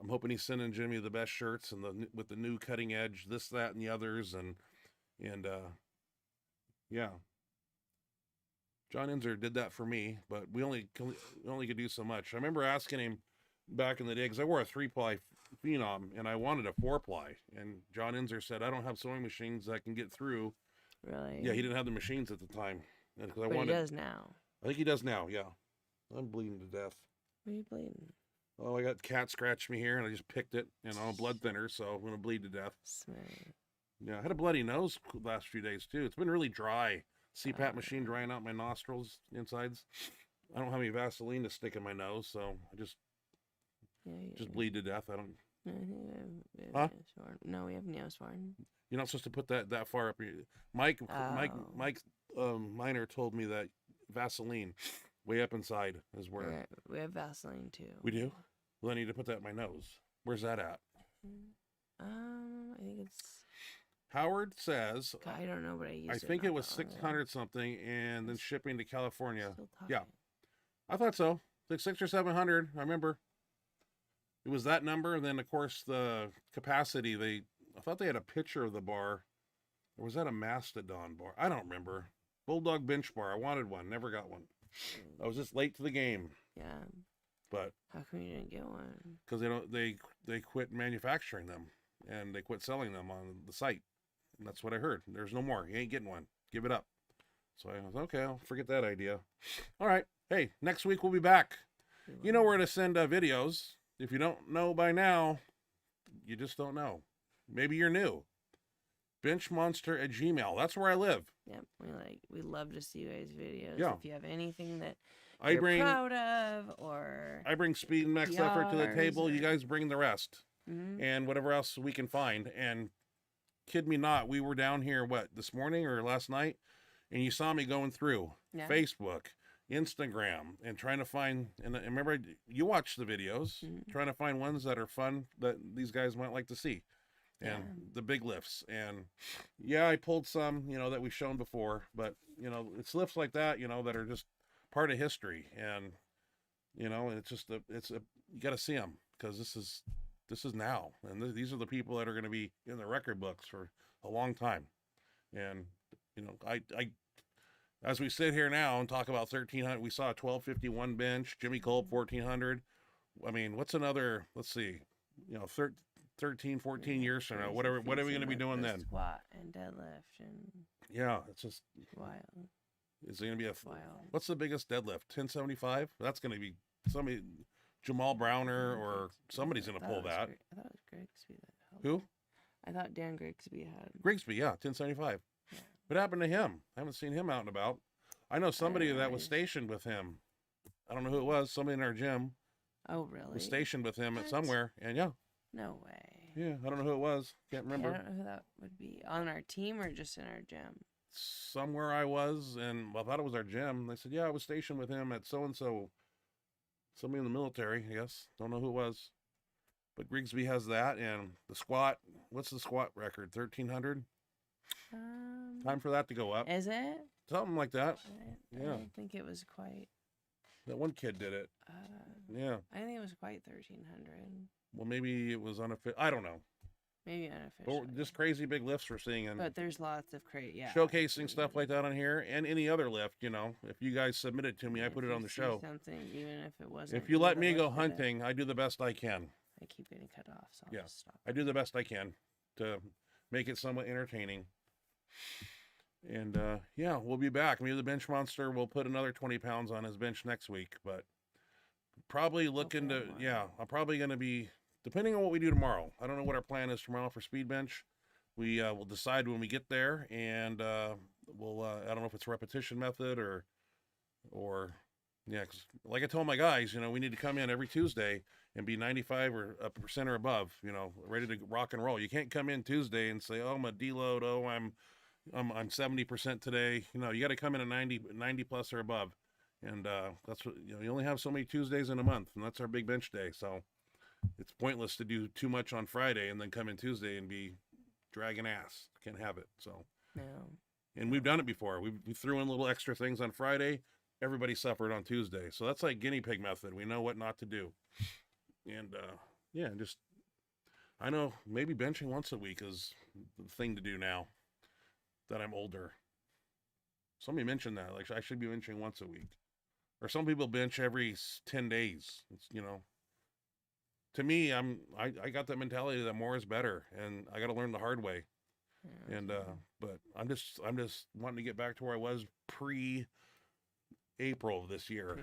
I'm hoping he's sending Jimmy the best shirts and with the new cutting edge, this, that, and the others, and yeah. John Inzer did that for me, but we only could do so much. I remember asking him back in the day, because I wore a 3-ply Phenom and I wanted a 4-ply, and John Inzer said, I don't have sewing machines that can get through. Really? Yeah, he didn't have the machines at the time. But he does now. I think he does now, yeah. I'm bleeding to death. What are you bleeding? Oh, I got cat scratched me here, and I just picked it, blood thinner, so I'm going to bleed to death. Smart. Yeah, I had a bloody nose the last few days, too. It's been really dry. CPAP machine drying out my nostrils, insides. I don't have any Vaseline to stick in my nose, so I just bleed to death. I don't... Huh? No, we have Neosporin. You're not supposed to put that far up. Mike Miner told me that Vaseline way up inside is where... We have Vaseline, too. We do? Well, I need to put that in my nose. Where's that at? I think it's... Howard says... I don't know, but I think it was 600 something, and then shipping to California. Yeah. I thought so. Like 600 or 700. I remember. It was that number, and then, of course, the capacity, I thought they had a picture of the bar. Or was that a Mastodon bar? I don't remember. Bulldog bench bar. I wanted one. Never got one. I was just late to the game. Yeah. But how come you didn't get one? Because they quit manufacturing them, and they quit selling them on the site. And that's what I heard. There's no more. You ain't getting one. Give it up. So I was, okay, I'll forget that idea. All right. Hey, next week we'll be back. You know where to send videos. If you don't know by now, you just don't know. Maybe you're new. Benchmonster@gmail. That's where I live. Yep. We love to see you guys' videos. Yeah. If you have anything that you're proud of, or I bring speed and max effort to the table. You guys bring the rest. Mm-hmm. And whatever else we can find. And kid me not, we were down here, this morning or last night? And you saw me going through Facebook, Instagram, and trying to find, and remember, you watch the videos, trying to find ones that are fun that these guys might like to see. And the big lifts. And I pulled some, that we've shown before, but, it's lifts like that, that are just part of history. And, it's just, you got to see them, because this is now. And these are the people that are going to be in the record books for a long time. And, I as we sit here now and talk about 1,300, we saw a 1251 bench, Jimmy Culp 1,400. I mean, what's another, let's see, 13, 14 years from now, what are we going to be doing then? Squat and deadlift and it's just wild. Is it going to be wild? What's the biggest deadlift? 1075? That's going to be somebody, Jamal Browner or somebody's going to pull that. I thought it was Grigsby that helped. Who? I thought Dan Grigsby had. Grigsby, yeah, 1075. Yeah. What happened to him? I haven't seen him out and about. I know somebody that was stationed with him. I don't know who it was. Somebody in our gym. Oh, really? Was stationed with him at somewhere, and No way. Yeah, I don't know who it was. Can't remember. I don't know who that would be. On our team or just in our gym? Somewhere I was, and I thought it was our gym. They said, I was stationed with him at so-and-so. Somebody in the military, I guess. Don't know who it was. But Grigsby has that, and the squat. What's the squat record? 1,300? Time for that to go up. Is it? Something like that. I don't think it was quite. That one kid did it. Yeah. I think it was quite 1,300. Well, maybe it was unofficial. I don't know. Maybe unofficial. But just crazy big lifts we're seeing. And but there's lots of showcasing stuff like that on here, and any other lift, If you guys submit it to me, I put it on the show. Something, even if it wasn't. If you let me go hunting, I do the best I can. I keep getting cut off, so I'll just stop. I do the best I can to make it somewhat entertaining. And we'll be back. Maybe the bench monster will put another 20 pounds on his bench next week, but probably looking to I'm probably going to be, depending on what we do tomorrow. I don't know what our plan is tomorrow for speed bench. We will decide when we get there, and we'll I don't know if it's repetition method or 'cause like I told my guys, we need to come in every Tuesday and be 95% or above, ready to rock and roll. You can't come in Tuesday and say, oh, I'm a deload, oh, I'm 70% today. You got to come in at 90 plus or above. And that's what, you only have so many Tuesdays in a month, and that's our big bench day. So it's pointless to do too much on Friday and then come in Tuesday and be dragging ass. Can't have it. So, no. And we've done it before. We threw in little extra things on Friday. Everybody suffered on Tuesday. So that's like guinea pig method. We know what not to do. And yeah, just I know maybe benching once a week is the thing to do now that I'm older. Somebody mentioned that, like I should be benching once a week, or some people bench every 10 days. It's to me, I got that mentality that more is better, and I got to learn the hard way. Yeah, And but I'm just wanting to get back to where I was pre-April of this year.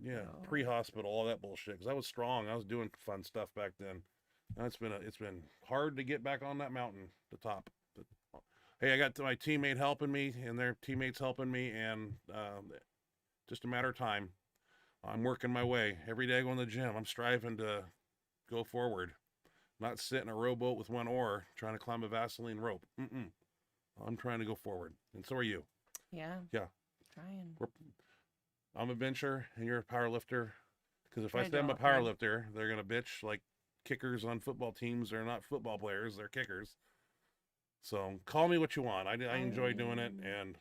Yeah, pre-hospital. pre-hospital, all that bullshit. Because I was strong, I was doing fun stuff back then. Now it's been hard to get back on that mountain, the top. But, hey, I got my teammate helping me, and their teammates helping me, and just a matter of time. I'm working my way every day. I go in the gym. I'm striving to go forward, not sit in a rowboat with one oar trying to climb a Vaseline rope. I'm trying to go forward, and so are you. Yeah. Yeah. Trying. I'm a bencher, and you're a power lifter. Because if I Try say I'm a to power offer. lifter, they're gonna bitch like kickers on football teams. They're not football players; they're kickers. So call me what you want. I enjoy doing it, and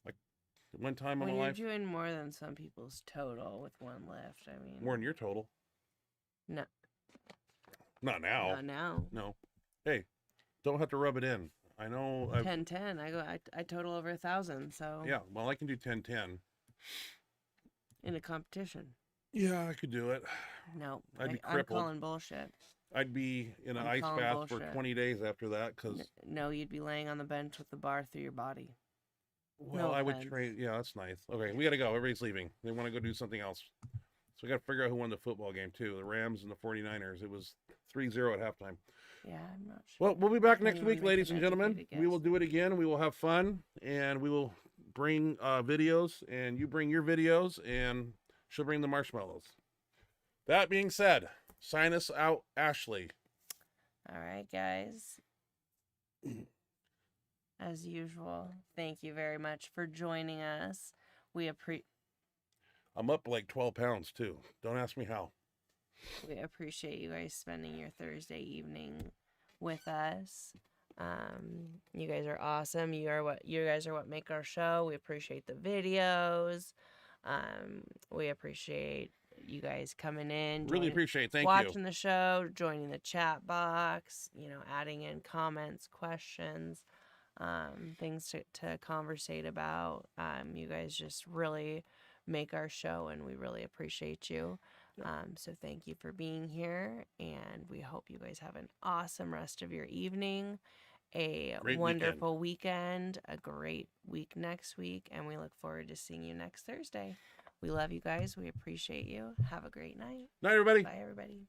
like one time in When my you're life, doing more than some people's total with one lift, I mean, more than your total. no, Not now. not now. No. Hey, don't have to rub it in. I know. 10-10. I total over 1,000. So Yeah. Well, I can do 10-10. in a competition, Yeah, I could do it. no, I'd be I'm crippled. calling bullshit. I'd be in an I'm ice calling bath for bullshit. 20 days after that because, No, you'd be laying on the bench with the bar through your body. well, No I would offense. train. Yeah, that's nice. Okay, we got to go. Everybody's leaving. They want to go do something else. So we got to figure out who won the football game, too. The Rams and the 49ers. It was 3-0 at halftime. Yeah, I'm not sure. Well, we'll be back next Anyone week, make ladies an and gentlemen. educated We will guess. do it again. We will have fun, and we will bring videos, and you bring your videos, and she'll bring the marshmallows. That being said, sign us out, Ashley. All right, guys. As usual, thank you very much for joining us. We I'm up like 12 pounds, too. Don't ask me how. we appreciate you guys spending your Thursday evening with us. You guys are awesome. You guys are what make our show. We appreciate the videos. We appreciate you guys coming in, Really appreciate it. Thank you. watching the show, joining the chat box, adding in comments, questions, things to conversate about. You guys just really make our show, and we really appreciate you. So thank you for being here, and we hope you guys have an awesome rest of your evening, a Great wonderful weekend, a great week next week, and we look forward to seeing you next Thursday. We love you guys. We appreciate you. Have a great night. Night, everybody. Bye, everybody.